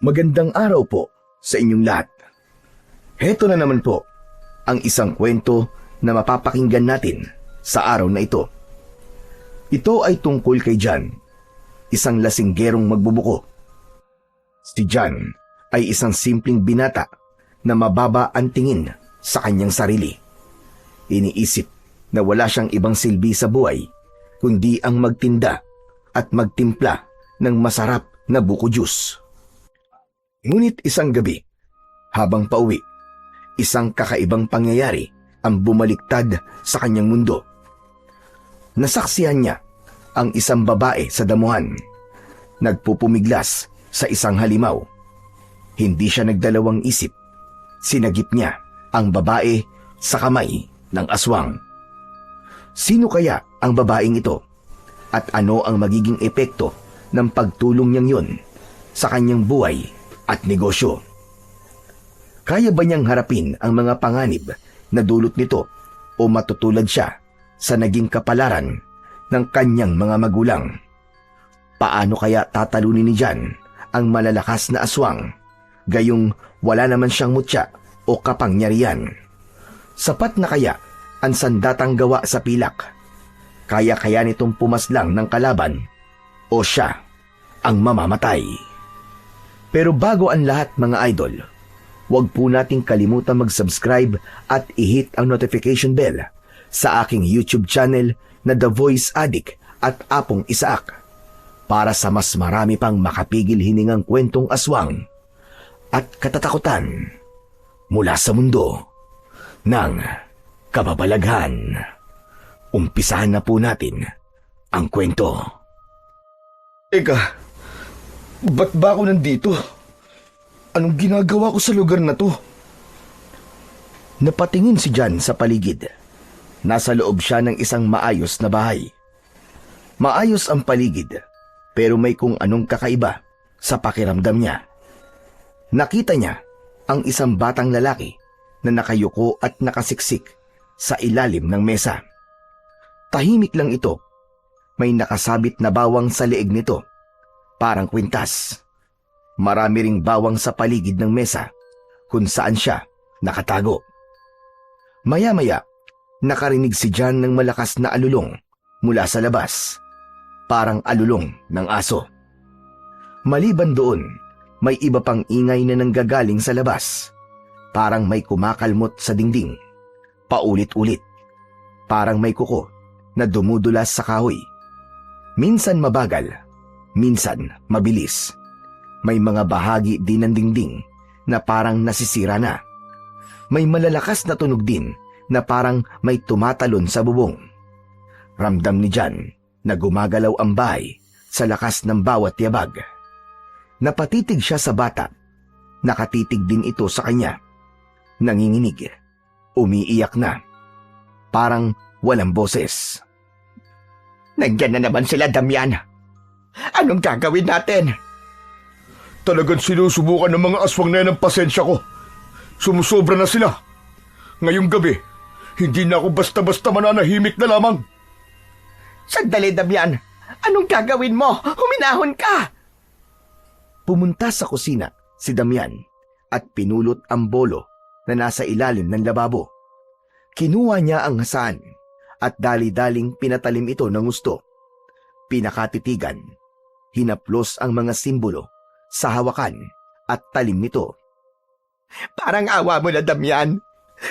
Magandang araw po sa inyong lahat. Heto na naman po ang isang kwento na mapapakinggan natin sa araw na ito. Ito ay tungkol kay John, isang lasinggerong magbubuko. Si John ay isang simpleng binata na mababa ang tingin sa kanyang sarili. Iniisip na wala siyang ibang silbi sa buhay kundi ang magtinda at magtimpla ng masarap na buko juice. Ngunit isang gabi, habang pauwi, isang kakaibang pangyayari ang bumaliktad sa kanyang mundo. Nasaksihan niya ang isang babae sa damuhan, nagpupumiglas sa isang halimaw. Hindi siya nagdalawang isip, sinagip niya ang babae sa kamay ng aswang. Sino kaya ang babaeng ito at ano ang magiging epekto ng pagtulong niyang yun sa kanyang buhay at negosyo? Kaya ba niyang harapin ang mga panganib na dulot nito o matutulad siya sa naging kapalaran ng kanyang mga magulang? Paano kaya tatalunin ni John ang malalakas na aswang, gayong wala naman siyang mutya o kapangyarihan? Sapat na kaya ang sandatang gawa sa pilak? Kaya nitong pumaslang ng kalaban o siya ang mamamatay? Pero bago ang lahat mga idol, huwag po nating kalimutan mag-subscribe at i-hit ang notification bell sa aking YouTube channel na The Voice Addict at Apong Isaak para sa mas marami pang makapigil hiningang kwentong aswang at katatakutan mula sa mundo ng kababalaghan. Umpisahan na po natin ang kwento. Eka, ba't ba ako nandito? Anong ginagawa ko sa lugar na to? Napatingin si John sa paligid. Nasa loob siya ng isang maayos na bahay. Maayos ang paligid, pero may kung anong kakaiba sa pakiramdam niya. Nakita niya ang isang batang lalaki na nakayuko at nakasiksik sa ilalim ng mesa. Tahimik lang ito. May nakasabit na bawang sa leeg nito, parang kwintas. Marami ring bawang sa paligid ng mesa kung saan siya nakatago. Maya-maya, nakarinig si John ng malakas na alulong mula sa labas, parang alulong ng aso. Maliban doon, may iba pang ingay na nanggagaling sa labas, parang may kumakalmot sa dingding, paulit-ulit, parang may kuko na dumudulas sa kahoy. Minsan mabagal, minsan mabilis. May mga bahagi din ng dingding na parang nasisira na. May malalakas na tunog din na parang may tumatalon sa bubong. Ramdam ni John na gumagalaw ang bahay sa lakas ng bawat yabag. Napatitig siya sa bata. Nakatitig din ito sa kanya. Nanginginig. Umiiyak na. Parang walang boses. Nandiyan na naman sila, Damian. Anong gagawin natin? Talagang sinusubukan ng mga aswang na yan ang pasensya ko. Sumusobra na sila. Ngayong gabi, hindi na ako basta-basta mananahimik na lamang. Sandali, Damian. Anong gagawin mo? Huminahon ka! Pumunta sa kusina si Damian at pinulot ang bolo na nasa ilalim ng lababo. Kinuha niya ang hasaan at dali-daling pinatalim ito ng gusto. Pinakatitigan, hinaplos ang mga simbolo sa hawakan at talim nito. Parang awa mo na, Damian.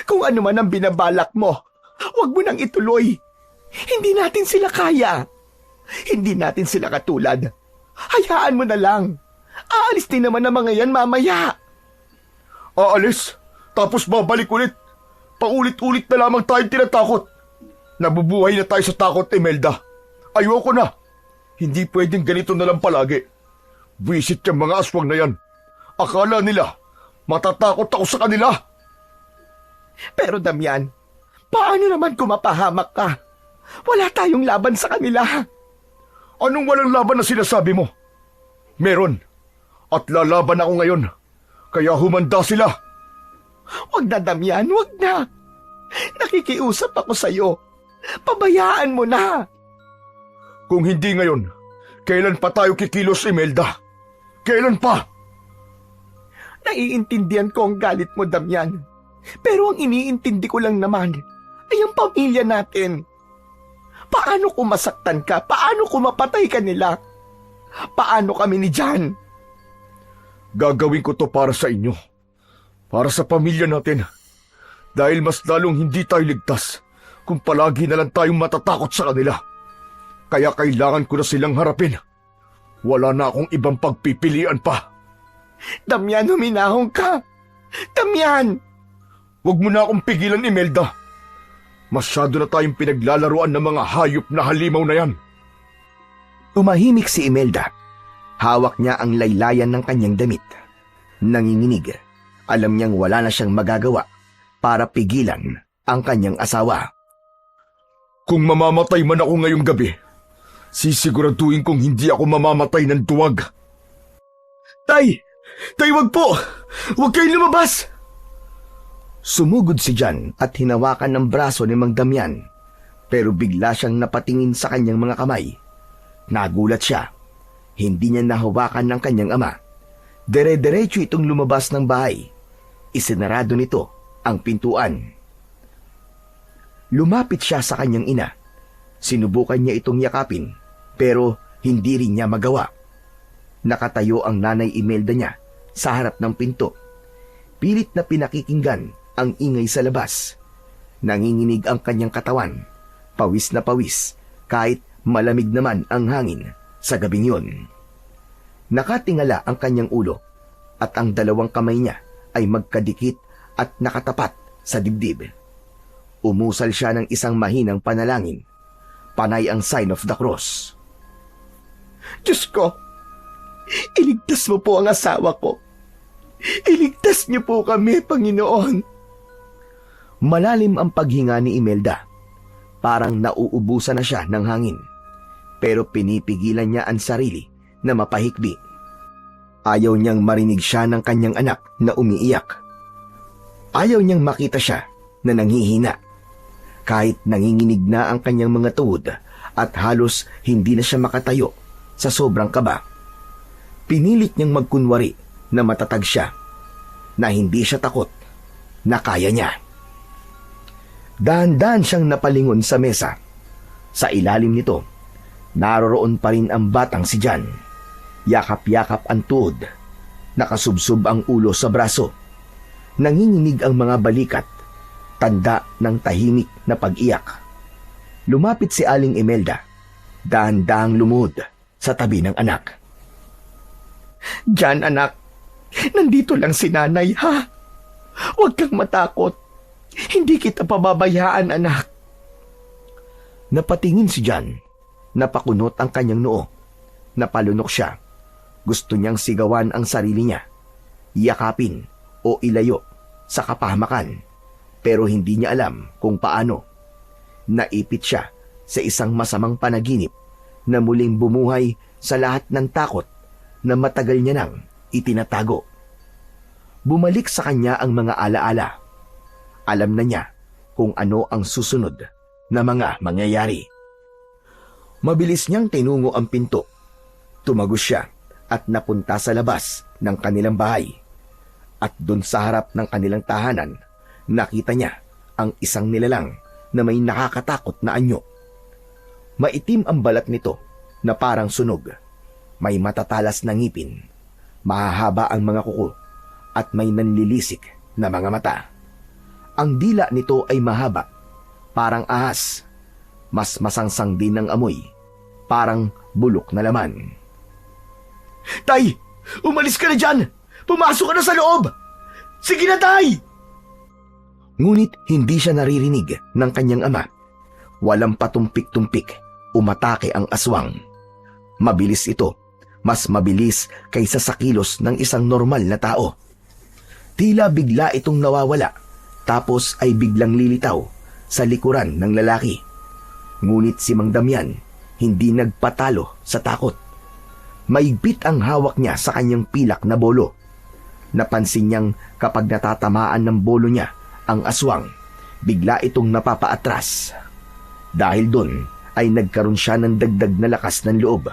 Kung ano man ang binabalak mo, huwag mo nang ituloy. Hindi natin sila kaya. Hindi natin sila katulad. Hayaan mo na lang. Aalis din naman ang mga yan mamaya. Aalis? Tapos babalik ulit? Paulit-ulit na lamang tayong tinatakot. Nabubuhay na tayo sa takot, Imelda. Ayoko na. Hindi pwedeng ganito na lang palagi. Visit yung mga aswang na yan. Akala nila, matatakot ako sa kanila. Pero Damian, paano naman kung mapahamak ka? Wala tayong laban sa kanila. Anong walang laban na sinasabi mo? Meron. At lalaban ako ngayon. Kaya humanda sila. Wag na, Damian, wag na. Nakikiusap ako sa'yo. Pabayaan mo na. Kung hindi ngayon, kailan pa tayo kikilos, Imelda? Kailan pa? Naiintindihan ko ang galit mo, Damian. Pero ang iniintindi ko lang naman ay ang pamilya natin. Paano kung masaktan ka? Paano kung mapatay ka nila? Paano kami ni Jan? Gagawin ko to para sa inyo. Para sa pamilya natin. Dahil mas lalong hindi tayo ligtas kung palagi na lang tayong matatakot sa kanila. Kaya kailangan ko na silang harapin. Wala na akong ibang pagpipilian pa. Damian, huminahon ka! Damian! Huwag mo na akong pigilan, Imelda. Masyado na tayong pinaglalaruan ng mga hayop na halimaw na yan. Tumahimik si Imelda. Hawak niya ang laylayan ng kanyang damit. Nanginginig. Alam niyang wala na siyang magagawa para pigilan ang kanyang asawa. Kung mamamatay man ako ngayong gabi, sisiguraduhin kong hindi ako mamamatay ng duwag. Tay! Tay, wag po! Huwag kayong lumabas! Sumugod si Jan at hinawakan ng braso ni Mang Damian, pero bigla siyang napatingin sa kanyang mga kamay. Nagulat siya. Hindi niya nahawakan ng kanyang ama. Dire-diretso itong lumabas ng bahay. Isinarado nito ang pintuan. Lumapit siya sa kanyang ina. Sinubukan niya itong yakapin, pero hindi rin niya magawa. Nakatayo ang nanay Imelda niya sa harap ng pinto. Pilit na pinakikinggan ang ingay sa labas. Nanginginig ang kanyang katawan. Pawis na pawis, kahit malamig naman ang hangin sa gabing yun. Nakatingala ang kanyang ulo at ang dalawang kamay niya ay magkadikit at nakatapat sa dibdib. Umusal siya ng isang mahinang panalangin. Panay ang sign of the cross. Diyos ko, iligtas mo po ang asawa ko. Iligtas niyo po kami, Panginoon. Malalim ang paghinga ni Imelda. Parang nauubusan na siya ng hangin. Pero pinipigilan niya ang sarili na mapahikbi. Ayaw niyang marinig siya ng kanyang anak na umiiyak. Ayaw niyang makita siya na nanghihina. Kahit nanginginig na ang kanyang mga tuhod at halos hindi na siya makatayo sa sobrang kaba. Pinilit niyang magkunwari na matatag siya, na hindi siya takot, na kaya niya. Dahan-dahan siyang napalingon sa mesa. Sa ilalim nito, naroroon pa rin ang batang si Jan. Yakap-yakap ang tuhod. Nakasubsob ang ulo sa braso. Nanginginig ang mga balikat. Tanda ng tahimik na pag-iyak. Lumapit si Aling Imelda. Dahan-dahang lumuhod sa tabi ng anak. Jan, anak, nandito lang si nanay, ha? Huwag kang matakot. Hindi kita pababayaan, anak. Napatingin si Jan. Napakunot ang kanyang noo. Napalunok siya. Gusto niyang sigawan ang sarili niya. Yakapin o ilayo sa kapahamakan. Pero hindi niya alam kung paano. Naipit siya sa isang masamang panaginip na muling bumuhay sa lahat ng takot na matagal niya nang itinatago. Bumalik sa kanya ang mga alaala. Alam na niya kung ano ang susunod na mga mangyayari. Mabilis niyang tinungo ang pinto. Tumagos siya at napunta sa labas ng kanilang bahay. At doon sa harap ng kanilang tahanan, nakita niya ang isang nilalang na may nakakatakot na anyo. Maitim ang balat nito na parang sunog. May matatalas na ngipin. Mahahaba ang mga kuko at may nanlilisik na mga mata. Ang dila nito ay mahaba, parang ahas. Mas masangsang din ng amoy, parang bulok na laman. Tay, umalis ka na dyan! Pumasok ka na sa loob! Sige na, Tay! Ngunit hindi siya naririnig ng kanyang ama. Walang patumpik-tumpik, umatake ang aswang. Mabilis ito, mas mabilis kaysa sa kilos ng isang normal na tao. Tila bigla itong nawawala, tapos ay biglang lilitaw sa likuran ng lalaki. Ngunit si Mang Damian hindi nagpatalo sa takot. Maigpit ang hawak niya sa kanyang pilak na bolo. Napansin niyang kapag natatamaan ng bolo niya ang aswang, bigla itong napapaatras. Dahil doon ay nagkaroon siya ng dagdag na lakas ng loob.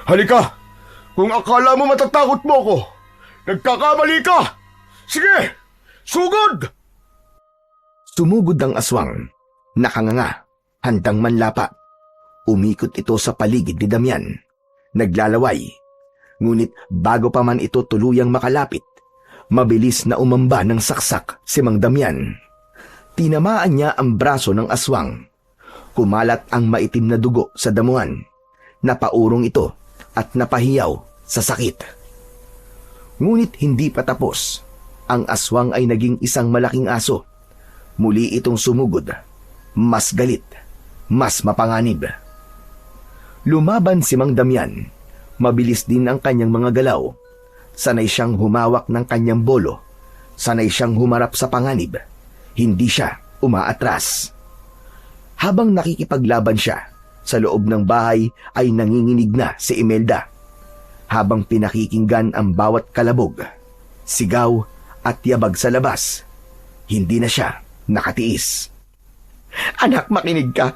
Halika! Kung akala mo matatakot mo ako, Nagkakamali ka! Sige! Sugod! Sumugod ang aswang. Nakanganga, handang manlapa. Umikot ito sa paligid ni Damian. Naglalaway. Ngunit bago pa man ito tuluyang makalapit, mabilis na umamba ng saksak si Mang Damian. Tinamaan niya ang braso ng aswang. Kumalat ang maitim na dugo sa damuhan. Napaurong ito at napahiyaw sa sakit. Ngunit hindi pa tapos. Ang aswang ay naging isang malaking aso. Muli itong sumugod. Mas galit, mas mapanganib. Lumaban si Mang Damian. Mabilis din ang kanyang mga galaw. Sanay siyang humawak ng kanyang bolo. Sanay siyang humarap sa panganib. Hindi siya umaatras. Habang nakikipaglaban siya, sa loob ng bahay ay nanginginig na si Imelda. Habang pinakikinggan ang bawat kalabog, sigaw at yabag sa labas, hindi na siya nakatiis. Anak, makinig ka.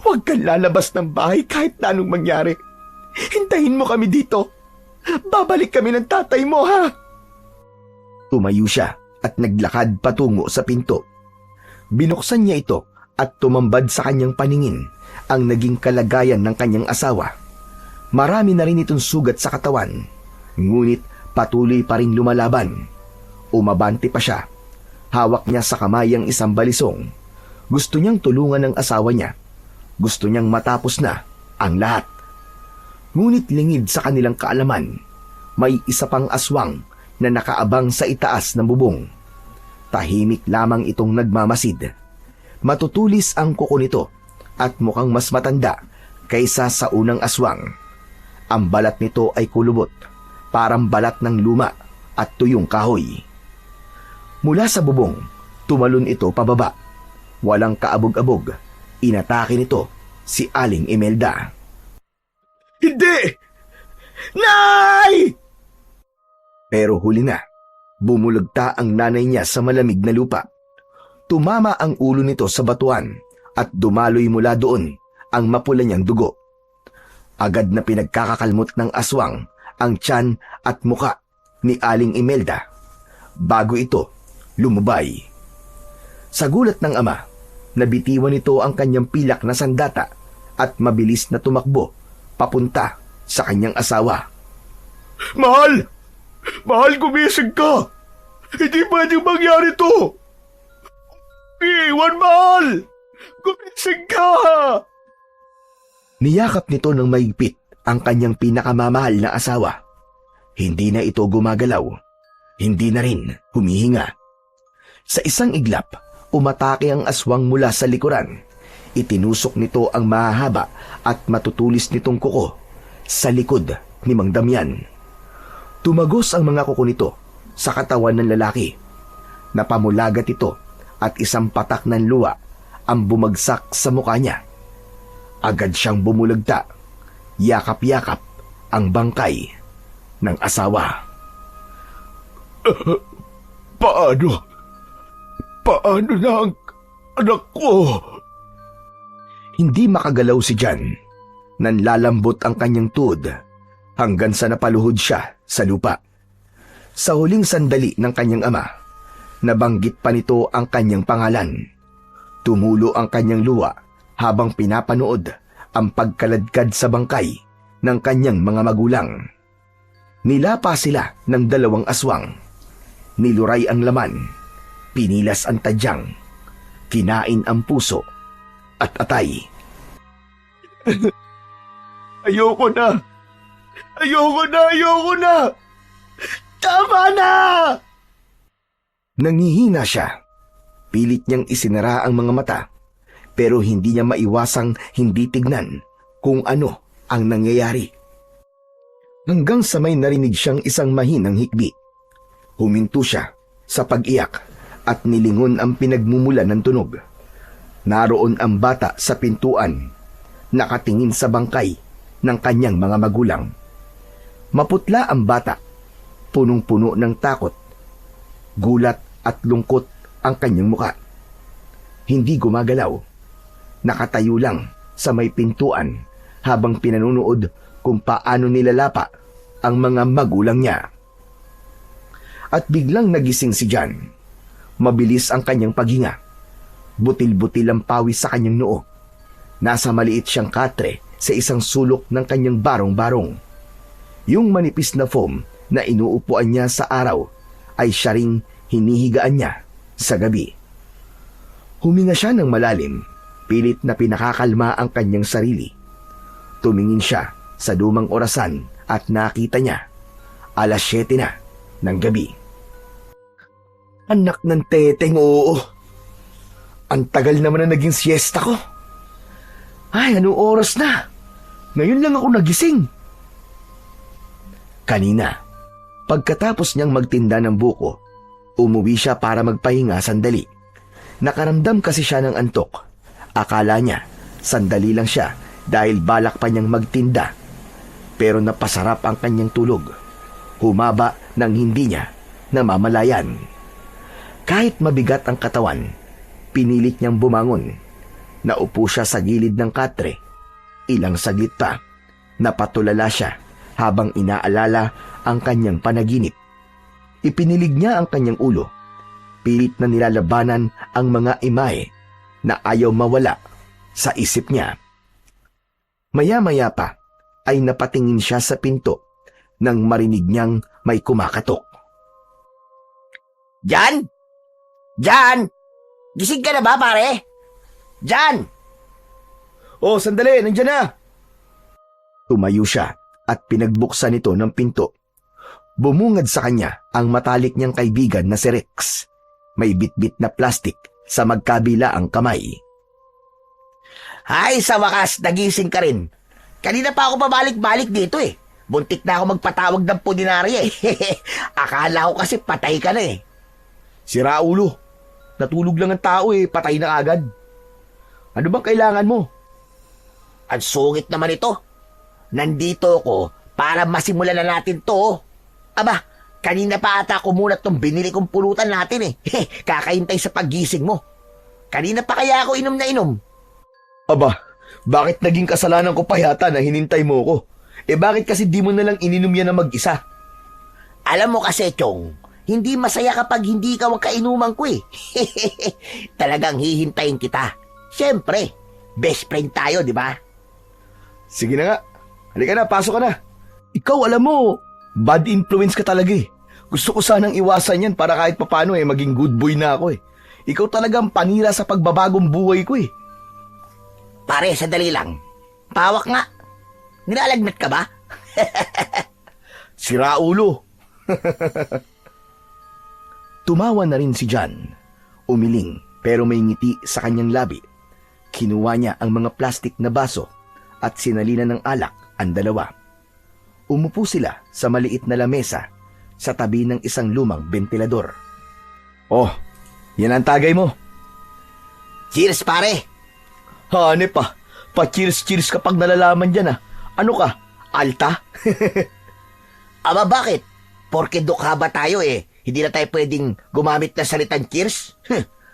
Huwag kang lalabas ng bahay kahit na anong mangyari. Hintayin mo kami dito. Babalik kami ng tatay mo, ha? Tumayo siya at naglakad patungo sa pinto. Binuksan niya ito at tumambad sa kanyang paningin ang naging kalagayan ng kanyang asawa. Marami na rin itong sugat sa katawan, ngunit patuloy pa rin lumalaban. Umabante pa siya. Hawak niya sa kamay ang isang balisong. Gusto niyang tulungan ng asawa niya. Gusto niyang matapos na ang lahat. Ngunit lingid sa kanilang kaalaman, may isa pang aswang na nakaabang sa itaas ng bubong. Tahimik lamang itong nagmamasid. Matutulis ang kuko nito at mukhang mas matanda kaysa sa unang aswang. Ang balat nito ay kulubot, parang balat ng luma at tuyong kahoy. Mula sa bubong, tumalon ito pababa. Walang kaabog-abog, inatake nito si Aling Imelda. Hindi! Nay! Pero huli na, bumulagta ang nanay niya sa malamig na lupa. Tumama ang ulo nito sa batuan at dumaloy mula doon ang mapula niyang dugo. Agad na pinagkakakalmot ng aswang ang tiyan at muka ni Aling Imelda bago ito lumubay. Sa gulat ng ama, nabitiwan nito ang kanyang pilak na sandata at mabilis na tumakbo papunta sa kanyang asawa. Mahal! Mahal, gumising ka! Hindi pwedeng mangyari to! Iwan, mahal! Gumising ka! Niyakap nito ng maigpit ang kanyang pinakamamahal na asawa. Hindi na ito gumagalaw. Hindi na rin humihinga. Sa isang iglap, umatake ang aswang mula sa likuran. Itinusok nito ang mahahaba at matutulis nitong kuko sa likod ni Mang Damian. Tumagos ang mga kuko nito sa katawan ng lalaki. Napamulagat ito at isang patak ng luwa ang bumagsak sa mukha niya. Agad siyang bumulagta. Yakap-yakap ang bangkay ng asawa. Paano? Paano na ang anak ko? Hindi makagalaw si Jan. Nanlalambot ang kanyang tuhod hanggang sa napaluhod siya sa lupa. Sa huling sandali ng kanyang ama, nabanggit pa nito ang kanyang pangalan. Tumulo ang kanyang luha habang pinapanood ang pagkaladkad sa bangkay ng kanyang mga magulang. Nilapa sila ng dalawang aswang. Niluray ang laman, pinilas ang tadyang, kinain ang puso at atay. Ayoko na! Ayoko na! Ayoko na! Tama na! Nangihina siya. Pilit niyang isinara ang mga mata, pero hindi niya maiwasang hindi tignan kung ano ang nangyayari. Hanggang sa may narinig siyang isang mahinang hikbi. Huminto siya sa pag-iyak at nilingon ang pinagmumulan ng tunog. Naroon ang bata sa pintuan, nakatingin sa bangkay ng kanyang mga magulang. Maputla ang bata, punong-puno ng takot, gulat at lungkot ang kanyang muka. Hindi gumagalaw. Nakatayo lang sa may pintuan habang pinanunood kung paano nilalapa ang mga magulang niya. at biglang nagising si John. Mabilis ang kanyang paghinga. Butil-butil ang pawis sa kanyang noo. Nasa maliit siyang katre sa isang sulok ng kanyang barong-barong. Yung manipis na foam na inuupuan niya sa araw ay siya ring hinihigaan niya sa gabi. Huminga siya ng malalim, pilit na pinakakalma ang kanyang sarili. Tumingin siya sa lumang orasan at nakita niya, 7:00 na ng gabi. Anak ng teteng, oo. Ang tagal naman na naging siesta ko. Ay, anong oras na? Ngayon lang ako nagising. Kanina, pagkatapos niyang magtinda ng buko, umuwi siya para magpahinga sandali. Nakaramdam kasi siya ng antok. Akala niya, sandali lang siya dahil balak pa niyang magtinda. Pero napasarap ang kanyang tulog. Humaba ng hindi niya namamalayan. Kahit mabigat ang katawan, pinilit niyang bumangon. Naupo siya sa gilid ng katre. Ilang saglit pa, napatulala siya habang inaalala ang kanyang panaginip. Ipinilig niya ang kanyang ulo. Pilit na nilalabanan ang mga imahe na ayaw mawala sa isip niya. Maya-maya pa ay napatingin siya sa pinto nang marinig niyang may kumakatok. Jan? Jan! Gising ka na ba, pare? Jan! Oh, sandali, nandiyan na! Tumayo siya at pinagbuksan ito ng pinto. Bumungad sa kanya ang matalik niyang kaibigan na si Rex. May bitbit na plastik sa magkabila ang kamay. Ay, sa wakas, nagising ka rin. Kanina pa ako pabalik-balik dito eh. Buntik na ako magpatawag ng pudinarya eh. Akala ko kasi patay ka na eh. Sira ulo. Natulog lang ang tao eh, patay na agad. Ano bang kailangan mo? Ang sungit naman ito. Nandito ako para masimulan na natin to. Aba, kanina pa ata kumunat tong binili kong pulutan natin eh. Kakahintay sa paggising mo. Kanina pa kaya ako inom na inom. Aba, bakit naging kasalanan ko pa yata na hinintay mo ko? Bakit kasi di mo nalang ininom yan na mag-isa? Alam mo kasi, Chong, hindi masaya kapag hindi ka ang kainuman ko eh. Talagang hihintayin kita. Siyempre, best friend tayo, di ba? Sige na nga. Halika na, pasok ka na. Ikaw, alam mo, bad influence ka talaga eh. Gusto ko sanang iwasan yan para kahit papano maging good boy na ako eh. Ikaw talagang panira sa pagbabagong buhay ko eh. Pare, sadali lang. Pawak nga. Nilalagnat ka ba? Sira ulo. Tumawa na rin si John. Umiling pero may ngiti sa kanyang labi. Kinuha niya ang mga plastik na baso at sinalina ng alak ang dalawa. Umupo sila sa maliit na lamesa sa tabi ng isang lumang bentilador. Oh, yan ang tagay mo. Cheers, pare. Hanep pa. Pa-cheers-cheers kapag nalalaman dyan ah. Ano ka? Alta? Aba, bakit? Porke dukha ba tayo eh? Hindi na tayo pwedeng gumamit ng salitang cheers?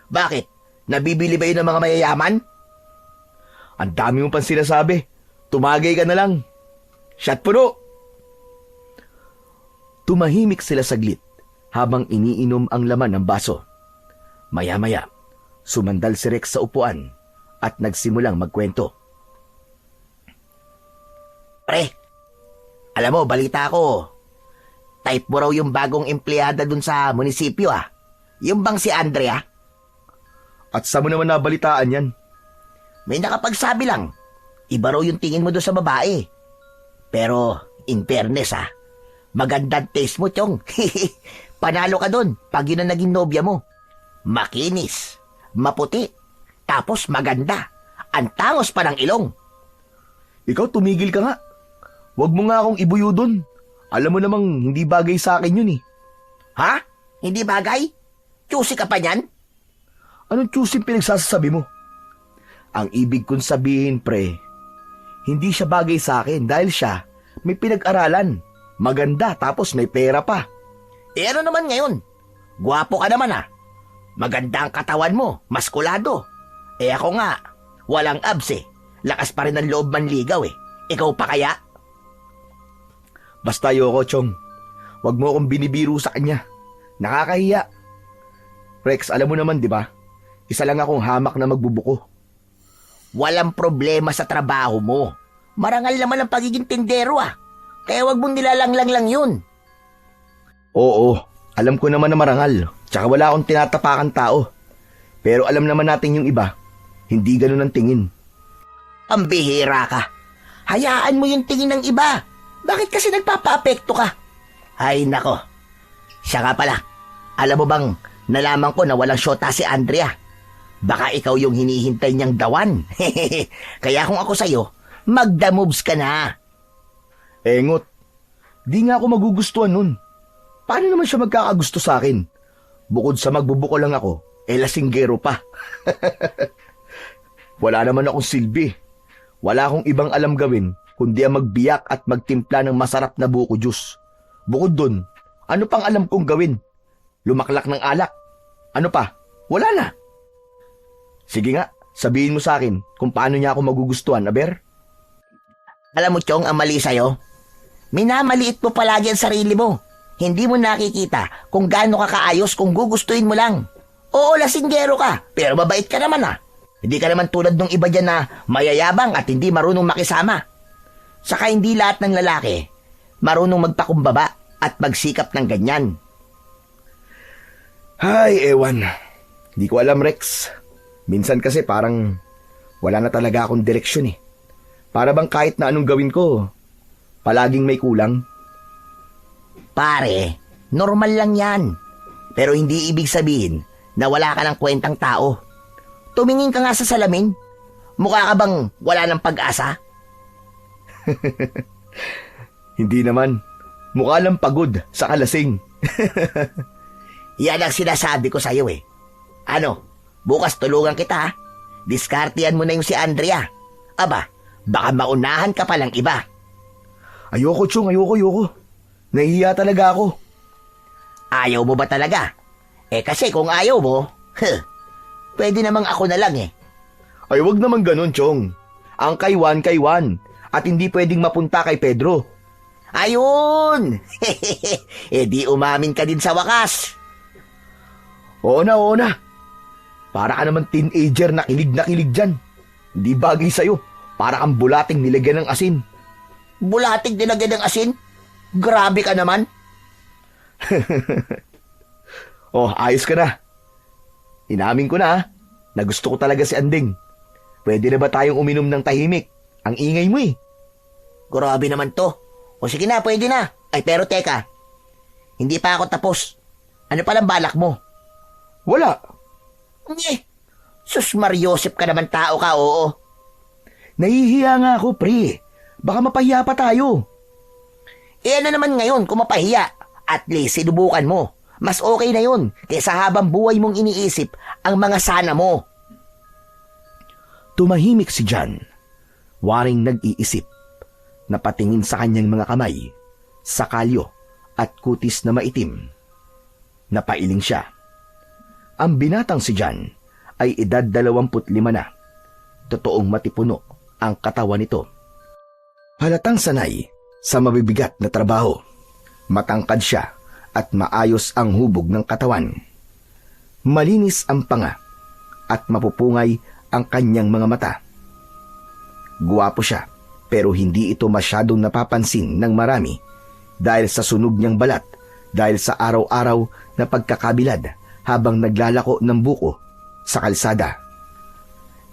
Bakit? Nabibili ba yun ng mga mayayaman? Ang dami mo pang sinasabi. Tumagay ka na lang. Shot puno! Tumahimik sila saglit habang iniinom ang laman ng baso. Maya-maya, sumandal si Rex sa upuan at nagsimulang magkwento. Pre, alam mo, balita ko. Type mo raw yung bagong empleyada dun sa munisipyo ah. Yung bang si Andrea? At saan mo naman nabalitaan yan? May nakapagsabi lang. Iba raw yung tingin mo doon sa babae. Pero, in fairness ah, magandang taste mo, Chong. Panalo ka doon pag yun ang naging nobya mo. Makinis, maputi, tapos maganda. Ang tangos pa ng ilong. Ikaw tumigil ka nga. Huwag mo nga akong ibuyo doon. Alam mo namang hindi bagay sa akin yun eh. Ha? Hindi bagay? Choosy ka pa niyan? Anong choosy pinagsasabi mo? Ang ibig kong sabihin, pre, hindi siya bagay sa akin dahil siya may pinag-aralan. Maganda tapos may pera pa. Eh ano naman ngayon? Gwapo ka naman ah. Maganda ang katawan mo, maskulado. Eh ako nga, walang abs eh. Lakas pa rin ang loob manligaw eh. Ikaw pa kaya? Basta ayoko, Chong. Huwag mo akong binibiro sa kanya. Nakakahiya. Rex, alam mo naman, di ba? Isa lang akong hamak na magbubuko. Walang problema sa trabaho mo. Marangal naman ang pagiging tindero ah. Kaya wag mong nilalanglang lang yun. Oo, alam ko naman na marangal. Tsaka wala akong tinatapakan tao. Pero alam naman natin yung iba, hindi ganun ang tingin. Ang bihira ka. Hayaan mo yung tingin ng iba. Bakit kasi nagpapaapekto ka? Ay nako. Siya nga pala. Alam mo bang nalaman ko na walang syota si Andrea? Baka ikaw yung hinihintay niyang dawan. Kaya kung ako sa'yo, magda-moves ka na. Engot, di nga ako magugustuhan nun. Paano naman siya magkakagusto sa akin? Bukod sa magbubuko lang ako, lasinggero pa. Wala naman akong silbi. Wala akong ibang alam gawin kundi ang magbiyak at magtimpla ng masarap na buko juice. Bukod dun, ano pang alam kong gawin? Lumaklak ng alak. Ano pa? Wala na. Sige nga, sabihin mo sa akin kung paano niya ako magugustuhan, Aber. Alam mo, Chong, ang mali sa'yo? Minamaliit mo palagi ang sarili mo. Hindi mo nakikita kung gaano ka kaayos kung gugustuhin mo lang. Oo, lasinggero ka, pero mabait ka naman ah. Hindi ka naman tulad ng iba dyan na mayayabang at hindi marunong makisama. Saka hindi lahat ng lalaki marunong magpakumbaba at magsikap ng ganyan. Ay, ewan. Di ko alam, Rex. Minsan kasi parang wala na talaga akong direksyon eh. Para bang kahit na anong gawin ko, palaging may kulang. Pare, normal lang yan. Pero hindi ibig sabihin na wala ka ng kwentang tao. Tumingin ka nga sa salamin. Mukha ka bang wala ng pag-asa? Hindi naman. Mukha lang pagod sa kalasing. Yan ang sinasabi ko sa'yo eh. Ano, bukas tulungan kita ha. Diskartihan mo na yung si Andrea. Aba, baka maunahan ka palang iba. Ayoko, Chong. Ayoko. Nahihiya talaga ako. Ayaw mo ba talaga? Kasi kung ayaw mo, pwede namang ako na lang eh. Ay, wag naman ganun, Chong. Ang kaywan. At hindi pwedeng mapunta kay Pedro. Ayun! Di umamin ka din sa wakas. Oo na. Para ka naman teenager na kilig dyan. Hindi bagay sa'yo. Para kang bulating nilagyan ng asin. Bulating dinagyan ng asin? Grabe ka naman. Oh, ayos ka na. Inamin ko na na gusto ko talaga si Anding. Pwede na ba tayong uminom ng tahimik? Ang ingay mo eh. Grabe naman to. O sige na, pwede na. Ay pero teka, hindi pa ako tapos. Ano palang balak mo? Wala. Sus Mariosep ka naman tao ka, oo. Nahihiya nga ako, pre. Baka mapahiya pa tayo. Ano naman ngayon kung mapahiya? At least sinubukan mo. Mas okay na yun kaysa habang buhay mong iniisip ang mga sana mo. Tumahimik si John. Waring nag-iisip. Napatingin sa kanyang mga kamay, sa kalyo at kutis na maitim. Napailing siya. Ang binatang si John ay edad 25 na. Totoong matipuno ang katawan nito. Halatang sanay sa mabibigat na trabaho. Matangkad siya at maayos ang hubog ng katawan. Malinis ang panga at mapupungay ang kanyang mga mata. Guwapo siya pero hindi ito masyadong napapansin ng marami dahil sa sunog niyang balat, dahil sa araw-araw na pagkakabilad habang naglalako ng buko sa kalsada.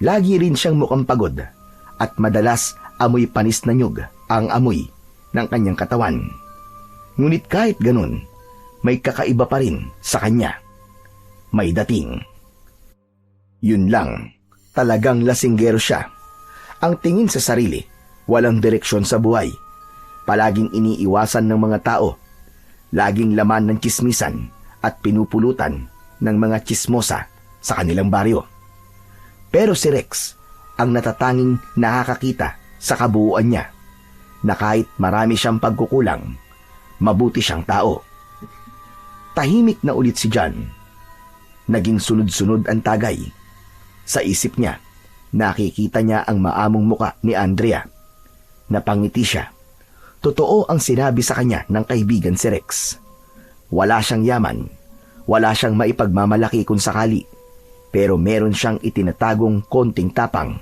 Lagi rin siyang mukhang pagod at madalas amoy panis na nyug ang amoy ng kanyang katawan. Ngunit kahit ganun, may kakaiba pa rin sa kanya. May dating. Yun lang, talagang lasinggero siya. Ang tingin sa sarili, walang direksyon sa buhay. Palaging iniiwasan ng mga tao. Laging laman ng tsismisan at pinupulutan ng mga tsismosa sa kanilang baryo. Pero si Rex ang natatanging nakakakita sa kabuuan niya na kahit marami siyang pagkukulang, mabuti siyang tao. Tahimik na ulit si John. Naging sunod-sunod ang tagay. Sa isip niya, nakikita niya ang maamong muka ni Andrea. Napangiti siya. Totoo ang sinabi sa kanya ng kaibigan si Rex. Wala siyang yaman Wala siyang maipagmamalaki kung sakali, pero meron siyang itinatagong konting tapang.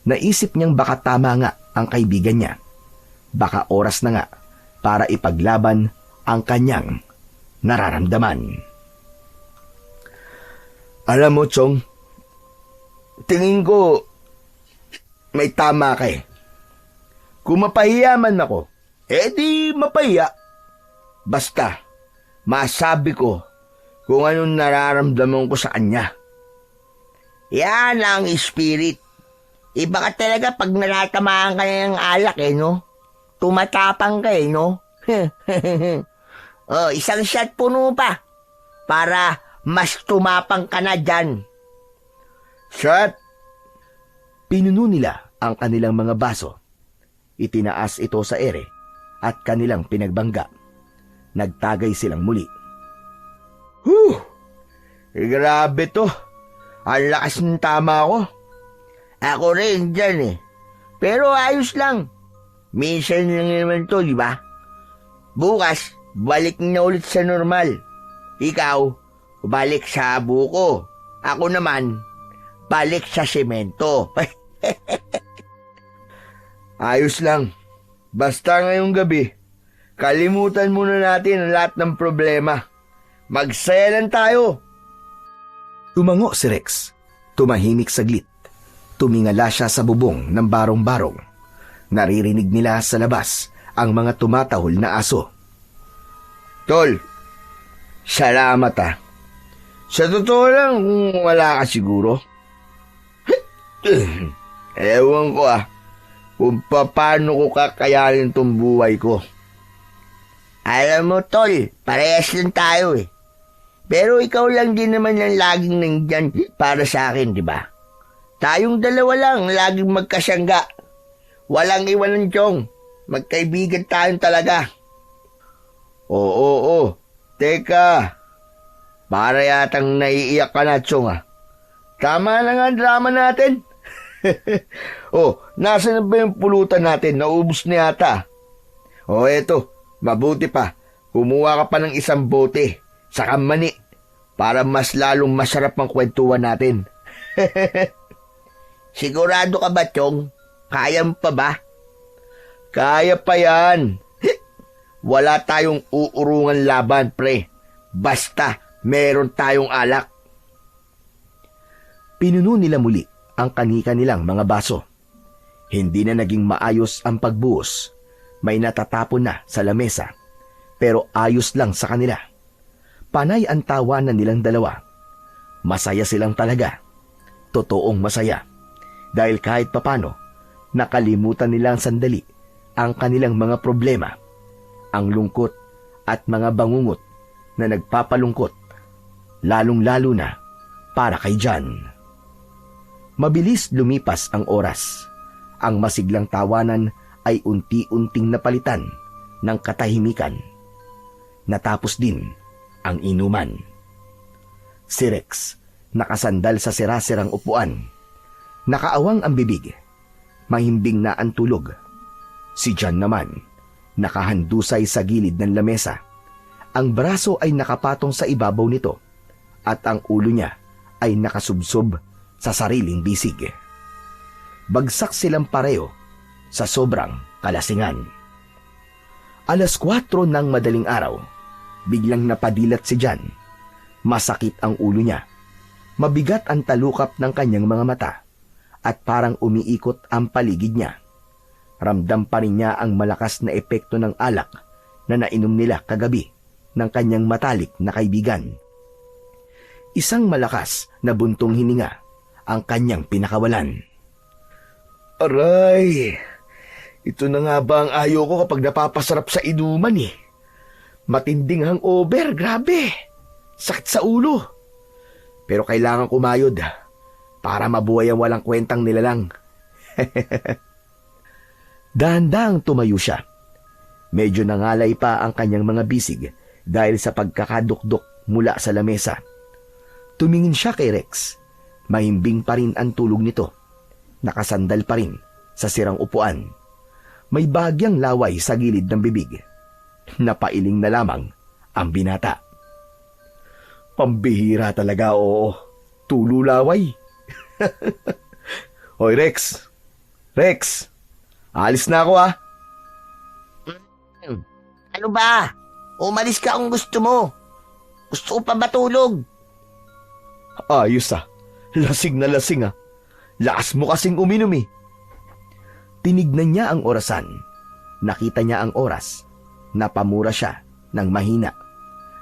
Naisip niyang baka tama nga ang kaibigan niya. Baka oras na nga para ipaglaban ang kanyang nararamdaman. Alam mo, Chong, tingin ko may tama ka eh. Kung mapahiya man ako, di mapahiya. Basta, masabi ko kung anong nararamdaman ko sa kanya. Yan ang spirit. Iba ka talaga pag naratamaan ka ng alak no? Tumatapang ka no? Isang shot puno pa para mas tumapang ka na dyan. Shot? Pinuno nila ang kanilang mga baso. Itinaas ito sa ere at kanilang pinagbangga. Nagtagay silang muli. Grabe to. Ang lakas ng tama ko. Ako rin dyan Pero ayos lang. Minsan lang naman to, di ba? Bukas, balik na ulit sa normal. Ikaw, balik sa buko. Ako naman, balik sa semento. Ayos lang. Basta ngayong gabi, kalimutan muna natin ang lahat ng problema. Magsaya lang tayo. Tumango si Rex. Tumahimik saglit. Tumingala siya sa bubong ng barong-barong. Naririnig nila sa labas ang mga tumatahol na aso. Tol, salamat Sa totoo lang kung wala ka siguro. Ewan ko kung paano ko kakayanin tong buhay ko. Alam mo, Tol, parehas lang tayo Pero ikaw lang din naman ang laging nandyan para sa akin, di ba? Tayong dalawa lang, laging magkasangga. Walang iwanan, Chong. Magkaibigan tayong talaga. Oo. Teka. Para yatang naiiyak ka na, Chong Tama na nga ang drama natin. Nasaan na ba yung pulutan natin? Naubos na yata. Eto. Mabuti pa. Kumuha ka pa ng isang bote. Saka mani. Para mas lalong masarap ang kwentuhan natin. Sigurado ka ba, Chong? Kaya mo pa ba? Kaya pa yan. Wala tayong uurungan laban, pre. Basta meron tayong alak. Pinuno nila muli ang kanika nilang mga baso. Hindi na naging maayos ang pagbuhos. May natatapon na sa lamesa. Pero ayos lang sa kanila. Panay ang tawanan nilang dalawa. Masaya silang talaga. Totoong masaya. Dahil kahit papano, nakalimutan nilang sandali ang kanilang mga problema, ang lungkot at mga bangungot na nagpapalungkot, lalong-lalo na para kay John. Mabilis lumipas ang oras. Ang masiglang tawanan ay unti-unting napalitan ng katahimikan. Natapos din ang inuman. Si Rex, nakasandal sa sirasirang upuan. Nakaawang ang bibig. Mahimbing na ang tulog. Si John naman, nakahandusay sa gilid ng lamesa. Ang braso ay nakapatong sa ibabaw nito at ang ulo niya ay nakasubsob sa sariling bisig. Bagsak silang pareho sa sobrang kalasingan. 4:00 ng madaling araw, biglang napadilat si John. Masakit ang ulo niya. Mabigat ang talukap ng kanyang mga mata at parang umiikot ang paligid niya. Ramdam pa rin niya ang malakas na epekto ng alak na nainom nila kagabi ng kanyang matalik na kaibigan. Isang malakas na buntong hininga ang kanyang pinakawalan. Aray! Ito na nga ba ang ayaw ko kapag napapasarap sa inuman Matinding hangover, grabe! Sakit sa ulo. Pero kailangan kumayod para mabuhay ang walang kwentang nilalang. Dahan-dahang tumayo siya. Medyo nangalay pa ang kanyang mga bisig dahil sa pagkakadukdok mula sa lamesa. Tumingin siya kay Rex. Mahimbing pa rin ang tulog nito. Nakasandal pa rin sa sirang upuan. May bagyang laway sa gilid ng bibig. Napailing na lamang ang binata. Pambihira talaga, oo. Tululaway. Hoy, Rex. Rex, alis na ako ah. Ano ba? Umalis ka kung gusto mo. Gusto ko pa matulog. Ayos ah. Lasing na lasing ah. Lakas mo kasing uminom eh. Tinignan niya ang orasan. Nakita niya ang oras. Napamura siya ng mahina.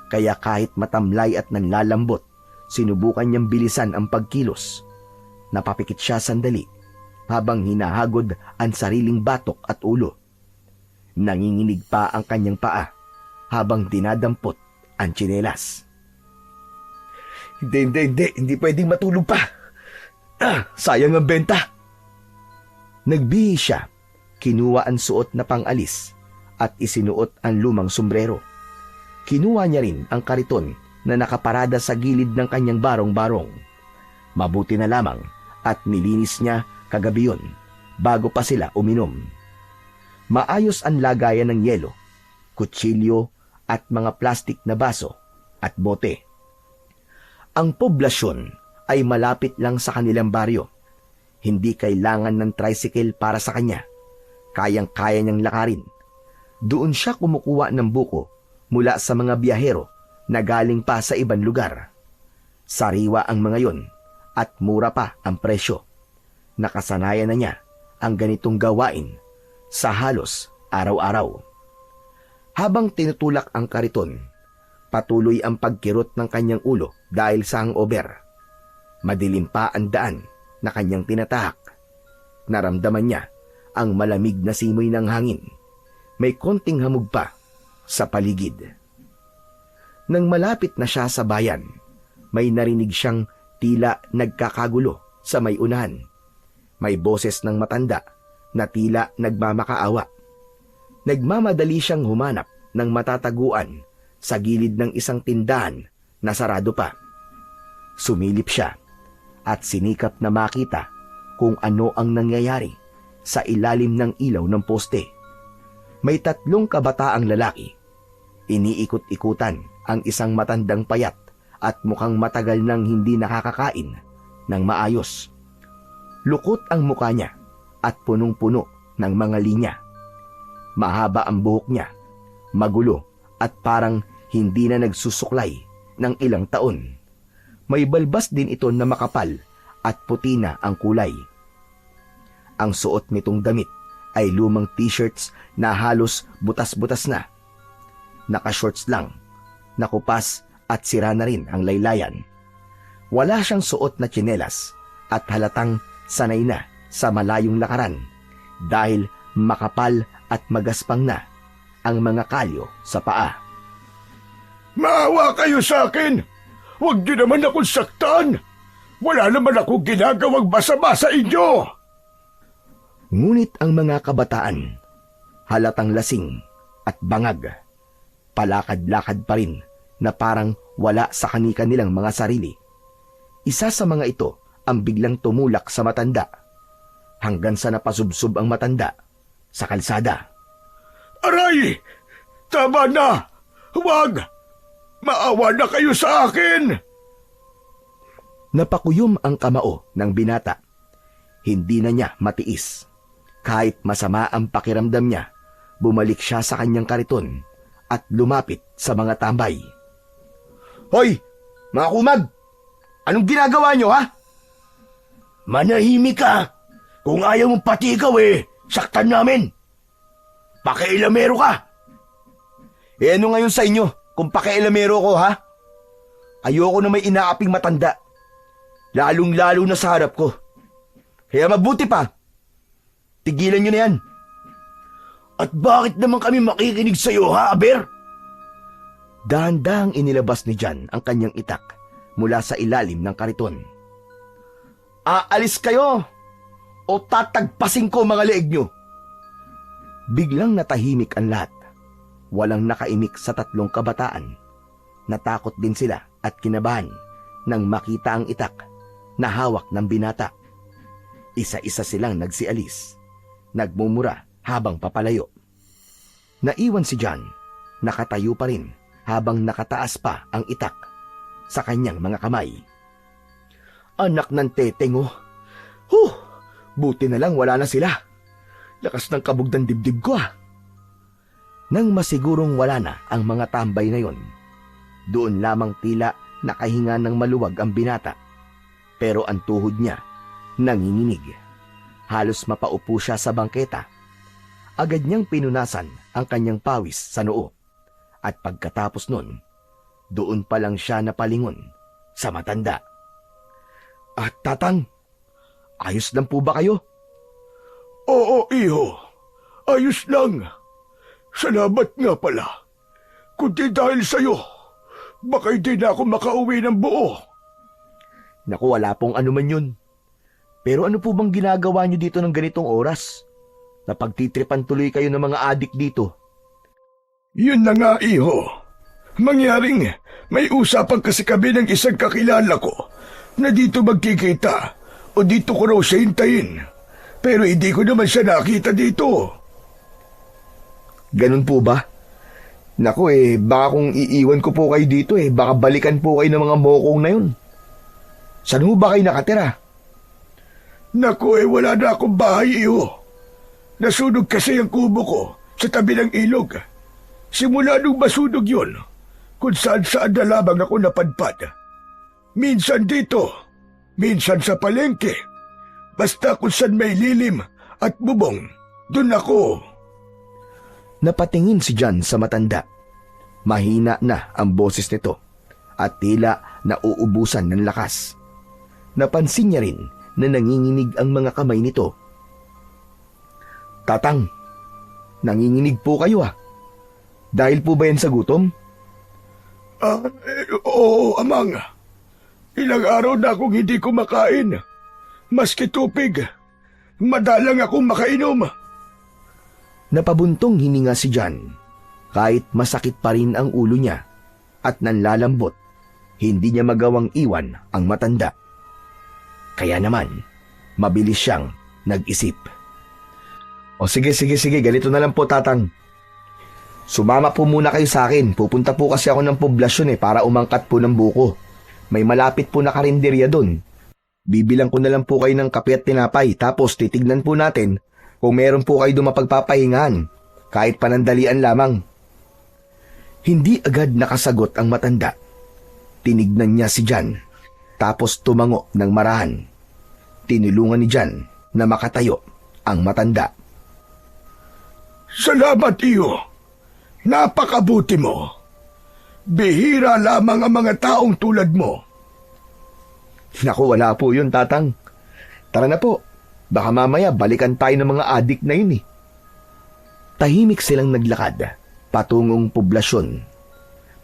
Kaya kahit matamlay at nanlalambot, sinubukan niyang bilisan ang pagkilos. Napapikit siya sandali habang hinahagod ang sariling batok at ulo. Nanginginig pa ang kanyang paa habang dinadampot ang tsinelas. Hindi pwedeng matulog pa. Sayang ang benta. Nagbihis siya, kinuha ang suot na pangalis at isinuot ang lumang sombrero. Kinuha niya rin ang kariton na nakaparada sa gilid ng kanyang barong-barong. Mabuti na lamang at nilinis niya kagabi yun bago pa sila uminom. Maayos ang lagayan ng yelo, kutsilyo at mga plastik na baso at bote. Ang poblasyon ay malapit lang sa kanilang baryo. Hindi kailangan ng tricycle para sa kanya. Kayang-kaya niyang lakarin. Doon siya kumukuha ng buko mula sa mga biyahero na galing pa sa ibang lugar. Sariwa ang mga yon at mura pa ang presyo. Nakasanayan na niya ang ganitong gawain sa halos araw-araw. Habang tinutulak ang kariton, patuloy ang pagkirot ng kanyang ulo dahil sa hangover. Madilim pa ang daan na kanyang tinatahak. Naramdaman niya ang malamig na simoy ng hangin. May konting hamog pa sa paligid. Nang malapit na siya sa bayan, may narinig siyang tila nagkakagulo sa may unahan. May boses ng matanda na tila nagmamakaawa. Nagmamadali siyang humanap ng matataguan sa gilid ng isang tindahan na sarado pa. Sumilip siya at sinikap na makita kung ano ang nangyayari sa ilalim ng ilaw ng poste. May 3 kabataang lalaki. Iniikot-ikutan ang isang matandang payat at mukhang matagal nang hindi nakakakain ng maayos. Lukot ang muka niya at punong-puno ng mga linya. Mahaba ang buhok niya, magulo at parang hindi na nagsusuklay ng ilang taon. May balbas din ito na makapal at puti na ang kulay. Ang suot nitong damit ay lumang t-shirts na halos butas-butas na. Naka-shorts lang, nakupas at sira na rin ang laylayan. Wala siyang suot na tsinelas at halatang sanay na sa malayong lakaran dahil makapal at magaspang na ang mga kalyo sa paa. Maawa kayo sa akin! Huwag niyo naman akong saktan! Wala naman akong ginagawang masama sa inyo! Ngunit ang mga kabataan, halatang lasing at bangag, palakad-lakad pa rin na parang wala sa kani-kanilang mga sarili. Isa sa mga ito ang biglang tumulak sa matanda, hanggang sa napasubsob ang matanda sa kalsada. Aray! Tama na! Huwag! Maawa na kayo sa akin! Napakuyom ang kamao ng binata. Hindi na niya matiis. Kahit masama ang pakiramdam niya, bumalik siya sa kanyang kariton at lumapit sa mga tambay. Hoy! Mga kumag! Anong ginagawa niyo, ha? Manahimik ka! Kung ayaw mong pati ikaw saktan namin! Pakialamero ka! Ano ngayon sa inyo kung pakialamero ko, ha? Ayoko na may inaaping matanda. Lalong-lalo na sa harap ko. Kaya mabuti pa. Tigilan nyo na yan. At bakit naman kami makikinig sa iyo, ha, Aber? Dahan-dahang inilabas ni Jan ang kanyang itak mula sa ilalim ng kariton. Aalis kayo o tatagpasin ko mga leeg nyo. Biglang natahimik ang lahat. Walang nakaimik sa 3 kabataan. Natakot din sila at kinabahan nang makita ang itak na hawak ng binata. Isa-isa silang nagsialis. Nagmumura habang papalayo. Naiwan si John, nakatayo pa rin habang nakataas pa ang itak. sa kanyang mga kamay. Anak ng teteng oh. Huh! Buti na lang wala na sila. Lakas ng kabog ng dibdib ko ah. Nang masigurong wala na ang mga tambay na yon, doon lamang tila nakahinga ng maluwag ang binata. Pero ang tuhod niya nanginginig. Halos mapaupo siya sa bangketa. Agad niyang pinunasan ang kanyang pawis sa noo. At pagkatapos nun, doon pa lang siya napalingon sa matanda. At tatang, ayos lang po ba kayo? Oo, iho. Ayos lang. Salamat nga pala. Kundi dahil sa'yo, baka hindi na ako makauwi ng buo. Naku, wala pong anuman yun. Pero ano po bang ginagawa niyo dito ng ganitong oras? Napagtitripan tuloy kayo ng mga adik dito. Yun na nga, iho. Mangyaring may usapan kasi kami ng isang kakilala ko na dito magkikita o dito ko raw siya hintayin. Pero hindi ko naman siya nakita dito. Ganun po ba? Naku baka kung iiwan ko po kayo dito baka balikan po kayo ng mga mokong na yun. Saan ho ba kayo nakatira? Naku, wala na akong bahay, iho. Nasunog kasi ang kubo ko sa tabi ng ilog. Simula nung masunog yun, kung saan-saan na lamang ako napadpad. Minsan dito, minsan sa palengke. Basta kung saan may lilim at bubong, dun ako. Napatingin si John sa matanda. Mahina na ang boses nito at tila nauubusan ng lakas. Napansin niya rin na nanginginig ang mga kamay nito. Tatang, nanginginig po kayo ah. Dahil po ba yan sa gutom? Oo, amang. Ilang araw na akong hindi kumakain. Maski tupig, madalang akong makainom. Napabuntong hininga si John. Kahit masakit pa rin ang ulo niya at nanlalambot, hindi niya magawang iwan ang matanda. Kaya naman, mabilis siyang nag-isip. O sige, ganito na lang po tatang. Sumama po muna kayo sa akin. Pupunta po kasi ako ng poblasyon para umangkat po ng buko. May malapit po na karinderya doon. Bibilang ko na lang po kayo ng kape at tinapay tapos titignan po natin kung meron po kayo doon mapagpapahingahan kahit panandalian lamang. Hindi agad nakasagot ang matanda. Tinignan niya si John tapos tumango ng marahan. Tinulungan ni John na makatayo ang matanda. Salamat, iyo. Napakabuti mo. Bihira lamang ang mga taong tulad mo. Naku, wala po yun, tatang. Tara na po. Baka mamaya balikan tayo ng mga adik na yun Tahimik silang naglakad patungong poblasyon.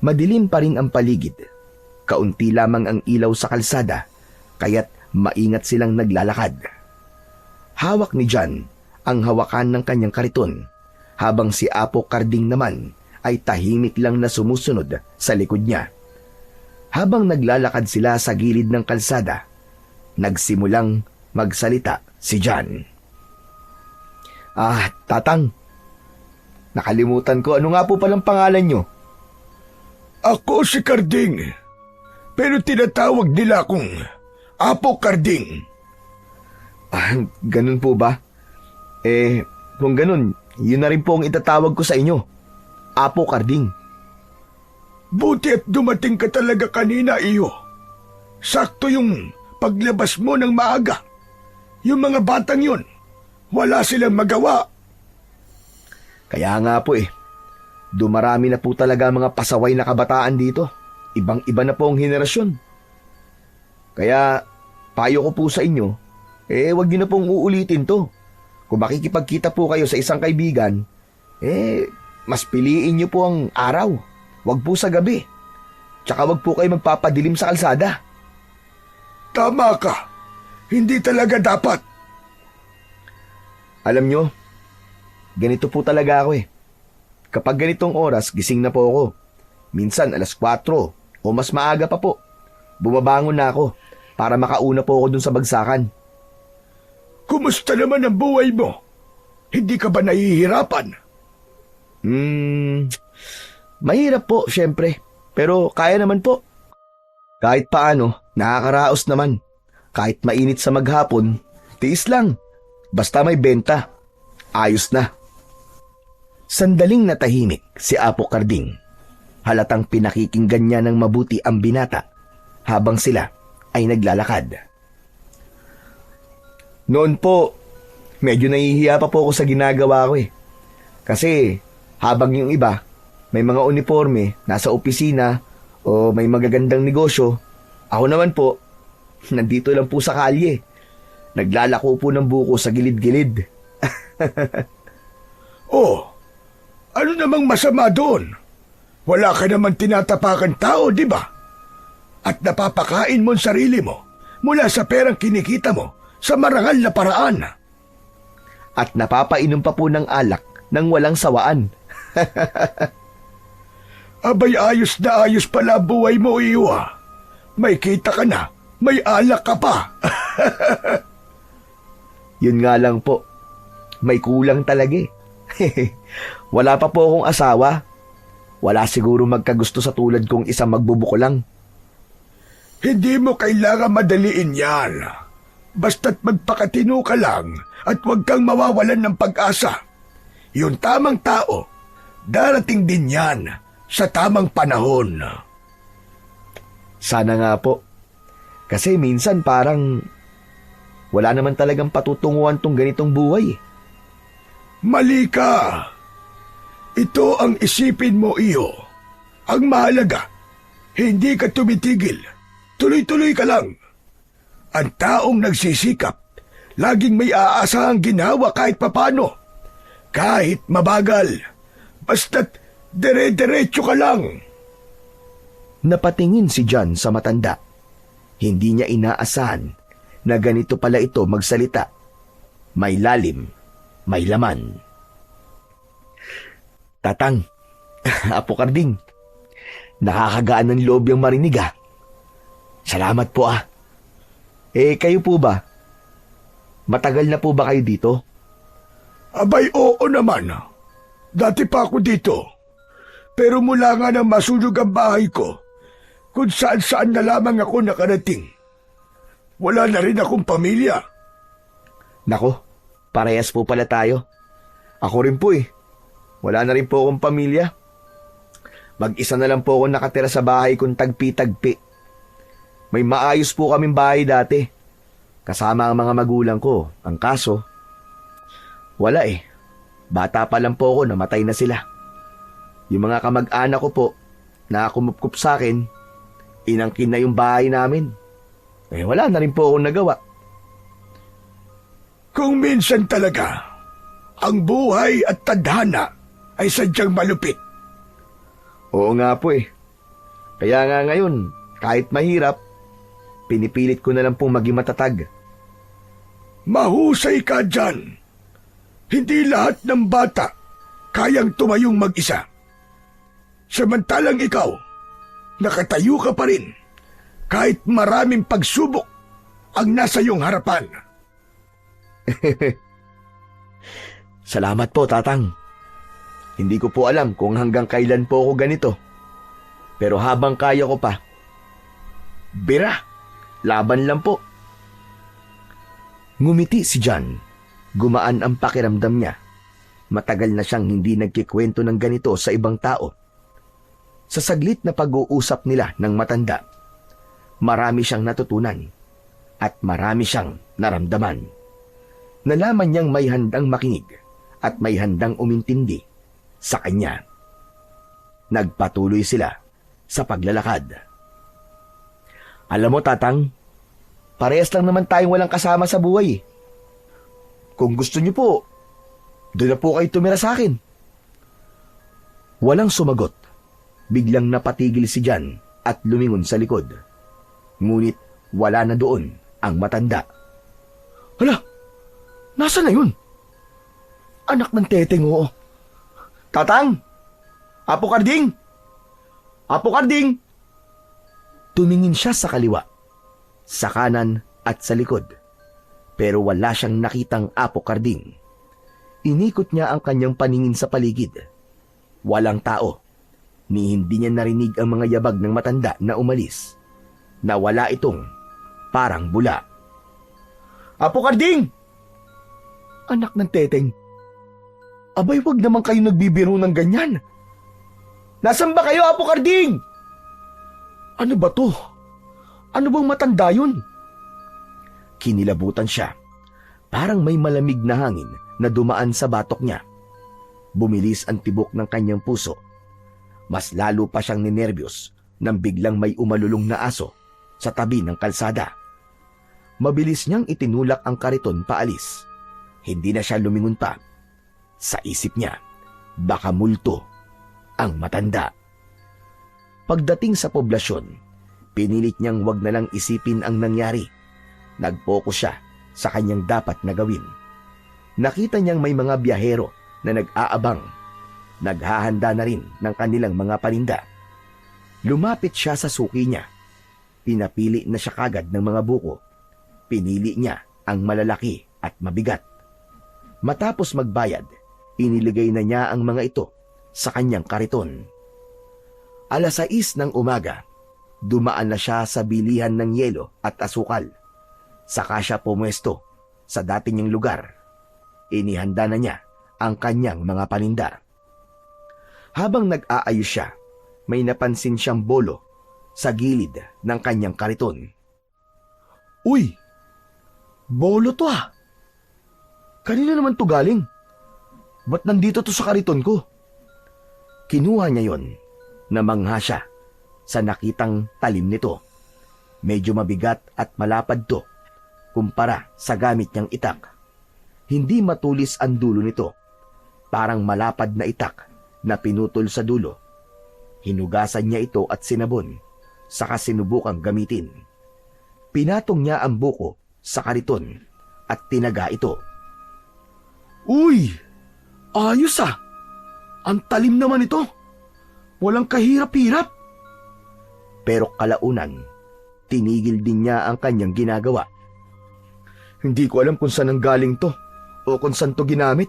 Madilim pa rin ang paligid. Kaunti lamang ang ilaw sa kalsada, kaya't maingat silang naglalakad. Hawak ni John ang hawakan ng kanyang kariton, habang si Apo Karding naman ay tahimik lang na sumusunod sa likod niya. Habang naglalakad sila sa gilid ng kalsada, nagsimulang magsalita si John. Tatang, nakalimutan ko, ano nga po palang pangalan nyo? Ako si Karding, pero tinatawag nila akong Apo Karding. Ganun po ba? Kung ganun, yun na rin po ang itatawag ko sa inyo. Apo Karding. Buti at dumating ka talaga kanina, iyo. Sakto yung paglabas mo ng maaga. Yung mga batang yun, wala silang magawa. Kaya nga po dumarami na po talaga mga pasaway na kabataan dito. Ibang-iba na po ang henerasyon. Kaya, payo ko po sa inyo, wag niyo na pong uulitin to. Kung makikipagkita po kayo sa isang kaibigan, mas piliin niyo po ang araw. Wag po sa gabi. Tsaka wag po kayo magpapadilim sa kalsada. Tama ka. Hindi talaga dapat. Alam nyo, ganito po talaga ako Kapag ganitong oras, gising na po ako. Minsan 4:00 o mas maaga pa po. Bumabangon na ako para makauna po ako dun sa bagsakan. Kumusta naman ang buhay mo? Hindi ka ba nahihirapan? Mahirap po, syempre. Pero kaya naman po. Kahit paano, nakakaraos naman. Kahit mainit sa maghapon, tiis lang. Basta may benta. Ayos na. Sandaling natahimik si Apo Karding. Halatang pinakikinggan niya ng mabuti ang binata habang sila ay naglalakad. Noon po, medyo nahihiya pa po ako sa ginagawa ko eh. Kasi habang yung iba, may mga uniforme, nasa opisina o may magagandang negosyo, ako naman po, nandito lang po sa kalye. Naglalako po ng buko sa gilid-gilid. Oh, ano namang masama doon? Wala ka naman tinatapakan tao, di ba? At napapakain mo ang sarili mo mula sa perang kinikita mo sa marangal na paraan. At napapainom pa po ng alak nang walang sawaan. Abay, ayos na ayos pala buhay mo, iyo ah. May kita ka na, may alak ka pa. Yun nga lang po, may kulang talaga eh. Wala pa po akong asawa. Wala siguro magkagusto sa tulad kong isang magbubuko lang. Hindi mo kailangan madaliin yan. Basta't magpakatino ka lang at huwag kang mawawalan ng pag-asa. Yung tamang tao, darating din yan sa tamang panahon. Sana nga po. Kasi minsan parang wala naman talagang patutunguhan tong ganitong buhay eh. Mali ka. Ito ang isipin mo, iyo. Ang mahalaga, hindi ka tumitigil. Tuloy-tuloy ka lang. Ang taong nagsisikap, laging may aasahang ginawa kahit papano. Kahit mabagal. Basta't dire-diretso ka lang. Napatingin si John sa matanda. Hindi niya inaasahan na ganito pala ito magsalita. May lalim, may laman. Tatang, Apo Karding, nakakagaan ng loob yung marinig ah. Salamat po ah. Kayo po ba? Matagal na po ba kayo dito? Abay, oo naman. Dati pa ako dito. Pero mula nga nang masunog ang bahay ko, kung saan-saan na lamang ako nakarating. Wala na rin akong pamilya. Nako, parehas po pala tayo. Ako rin po eh. Wala na rin po akong pamilya. Mag-isa na lang po ako nakatira sa bahay kong tagpi-tagpi. May maayos po kaming bahay dati. Kasama ang mga magulang ko. Ang kaso, wala eh. Bata pa lang po ako, namatay na sila. Yung mga kamag-anak ko po, na kumupkup sa akin, inangkin na yung bahay namin. Wala na rin po akong nagawa. Kung minsan talaga, ang buhay at tadhana ay sadyang malupit. Oo nga po eh. Kaya nga ngayon, kahit mahirap, pinipilit ko na lang pong maging matatag. Mahusay ka dyan. Hindi lahat ng bata kayang tumayong mag-isa. Samantalang ikaw, nakatayo ka pa rin kahit maraming pagsubok ang nasa iyong harapan. Salamat po, Tatang. Hindi ko po alam kung hanggang kailan po ako ganito. Pero habang kaya ko pa, bira, laban lang po. Ngumiti si John. Gumaan ang pakiramdam niya. Matagal na siyang hindi nagkikwento ng ganito sa ibang tao. Sa saglit na pag-uusap nila ng matanda, marami siyang natutunan at marami siyang naramdaman. Nalaman niyang may handang makinig at may handang umintindi sa kanya. Nagpatuloy sila sa paglalakad. Alam mo, Tatang, parehas lang naman tayong walang kasama sa buhay. Kung gusto niyo po, doon na po kayo tumira sa akin. Walang sumagot. Biglang napatigil si John at lumingon sa likod. Ngunit wala na doon ang matanda. Hala, nasa na yun? Anak ng teteng, oo. Tatang! Apo Karding! Apo Karding! Tumingin siya sa kaliwa, sa kanan at sa likod. Pero wala siyang nakitang Apo Karding. Inikot niya ang kanyang paningin sa paligid. Walang tao, ni hindi niya narinig ang mga yabag ng matanda na umalis. na wala itong parang bula. Apo Karding! Anak ng teteng. Abay, wag naman kayo nagbibiro ng ganyan. Nasaan ba kayo, Apo Karding? Ano ba to? Ano bang matanda yun? Kinilabutan siya. Parang may malamig na hangin na dumaan sa batok niya. Bumilis ang tibok ng kanyang puso. Mas lalo pa siyang ninerbiyos nang biglang may umalulong na aso sa tabi ng kalsada. Mabilis niyang itinulak ang kariton paalis. Hindi na siya lumingon pa. Sa isip niya, baka multo ang matanda. Pagdating sa poblasyon, pinilit niyang wag na lang isipin ang nangyari. Nag-focus siya sa kanyang dapat na gawin. Nakita niyang may mga biyahero na nag-aabang. Naghahanda na rin ng kanilang mga paninda. Lumapit siya sa suki niya. Pinapili na siya kagad ng mga buko. Pinili niya ang malalaki at mabigat. Matapos magbayad, iniligay na niya ang mga ito sa kanyang kariton. 6:00 ng umaga, dumaan na siya sa bilihan ng yelo at asukal. Saka siya pumwesto sa dati niyang lugar. Inihanda na niya ang kanyang mga paninda. Habang nag-aayos siya, may napansin siyang bolo sa gilid ng kanyang kariton. Uy! Bolo to ah! Kanina naman to galing? Ba't nandito to sa kariton ko? Kinuha niya yon. Namangha siya sa nakitang talim nito. Medyo mabigat at malapad to kumpara sa gamit niyang itak. Hindi matulis ang dulo nito. Parang malapad na itak na pinutol sa dulo. Hinugasan niya ito at sinabon, saka sinubukang gamitin. Pinatong niya ang buko sa kariton at tinaga ito. Uy! Ayos ah! Ang talim naman ito! Walang kahirap-hirap! Pero kalaunan, tinigil din niya ang kanyang ginagawa. Hindi ko alam kung saan ang galing to o kung saan to ginamit.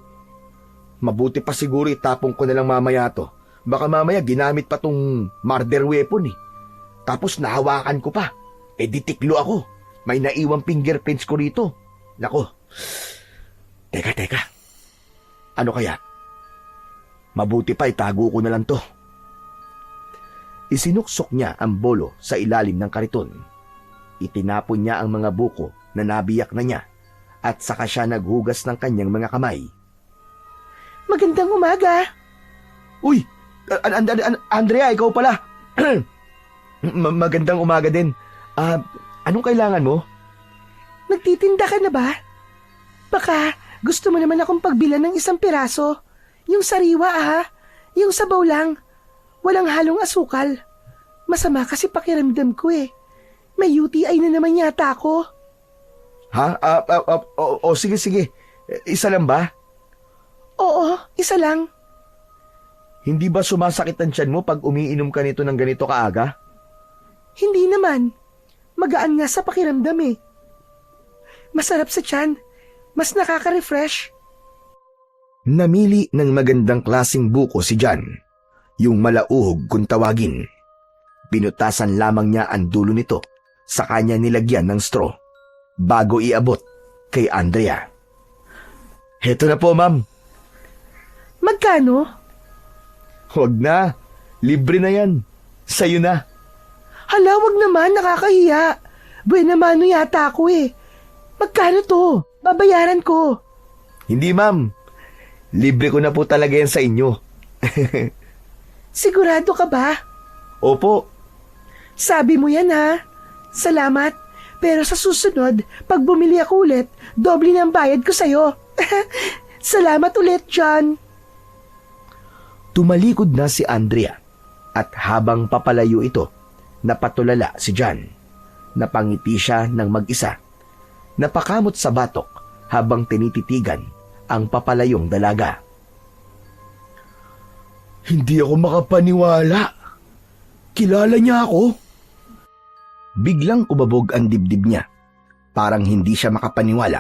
Mabuti pa siguro itapong ko na lang mamaya to. Baka mamaya ginamit pa tong murder weapon eh. Tapos nahawakan ko pa. Eh di tiklo ako. May naiwang fingerprints ko rito. Nako. Teka. Ano kaya? Mabuti pa itago ko na lang to. Isinuksok niya ang bolo sa ilalim ng kariton. Itinapon niya ang mga buko na nabiyak na niya at saka siya naghugas ng kanyang mga kamay. Magandang umaga. Uy, Andrea, ikaw pala. Magandang umaga din. Anong kailangan mo? Nagtitinda ka na ba? Baka gusto mo naman akong pagbilan ng 1 piraso. Yung sariwa yung sabaw lang. Walang halong asukal. Masama kasi pakiramdam ko eh. May UTI na naman yata ako. Ha? Sige. Isa lang ba? Oo, isa lang. Hindi ba sumasakit ang tiyan mo pag umiinom ka nito ng ganito kaaga? Hindi naman. Magaan nga sa pakiramdam eh. Masarap sa tiyan. Mas nakaka-refresh. Namili ng magandang klasing buko si John. Yung malauhog kung tawagin. Pinutasan lamang niya ang dulo nito sa kanya nilagyan ng straw bago iabot kay Andrea. Heto na po, ma'am. Magkano? Huwag na. Libre na yan. Sa'yo na. Hala, wag naman, nakakahiya. Buena mano yata ako eh. Magkano to? Babayaran ko. Hindi, ma'am. Libre ko na po talaga yan sa inyo. Sigurado ka ba? Opo. Sabi mo yan ha. Salamat. Pero sa susunod, pag bumili ako ulit, doble na ang bayad ko sa'yo. Salamat ulit, John. Tumalikod na si Andrea at habang papalayo ito, napatulala si John. Napangiti siya ng mag-isa. Napakamot sa batok habang tinititigan ang papalayong dalaga. Hindi ako makapaniwala. Kilala niya ako. Biglang umabog ang dibdib niya. Parang hindi siya makapaniwala.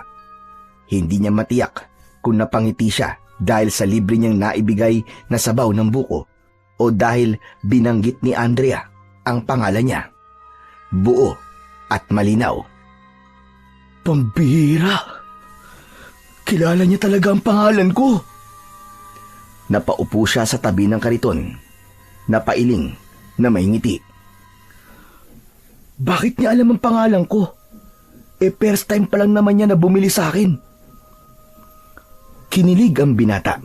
Hindi niya matiyak kung napangiti siya dahil sa libre niyang naibigay na sabaw ng buko o dahil binanggit ni Andrea ang pangalan niya. Buo at malinaw. Pambihira! Kilala niya talaga ang pangalan ko. Napaupo siya sa tabi ng kariton. Napailing na may ngiti. Bakit niya alam ang pangalan ko? First time pa lang naman niya na bumili sa akin. Kinilig ang binata.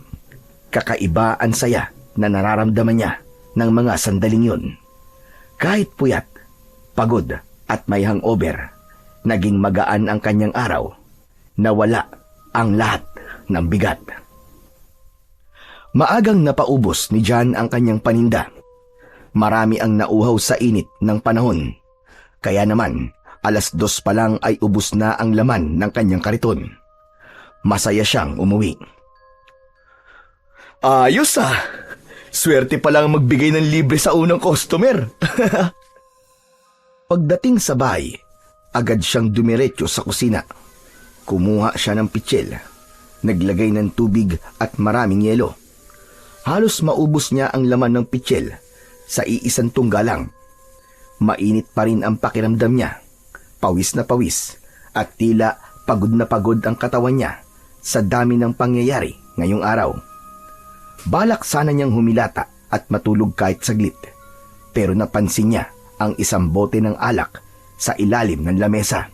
Kakaiba ang saya na nararamdaman niya ng mga sandaling yun. Kahit puyat, pagod at may hangover, naging magaan ang kanyang araw. Nawala ang lahat ng bigat. Maagang napaubos ni John ang kanyang paninda. Marami ang nauhaw sa init ng panahon. Kaya naman, 2:00 pa lang ay ubos na ang laman ng kanyang kariton. Masaya siyang umuwi. Ayos ah! Swerte pa lang magbigay ng libre sa unang customer. Pagdating sa bahay, agad siyang dumiretso sa kusina. Kumuha siya ng pitsil, naglagay ng tubig at maraming yelo. Halos maubos niya ang laman ng pitsil sa iisang tungga lang. Mainit pa rin ang pakiramdam niya, pawis na pawis, at tila pagod na pagod ang katawan niya sa dami ng pangyayari ngayong araw. Balak sana niyang humilata at matulog kahit saglit, pero napansin niya ang isang bote ng alak sa ilalim ng lamesa.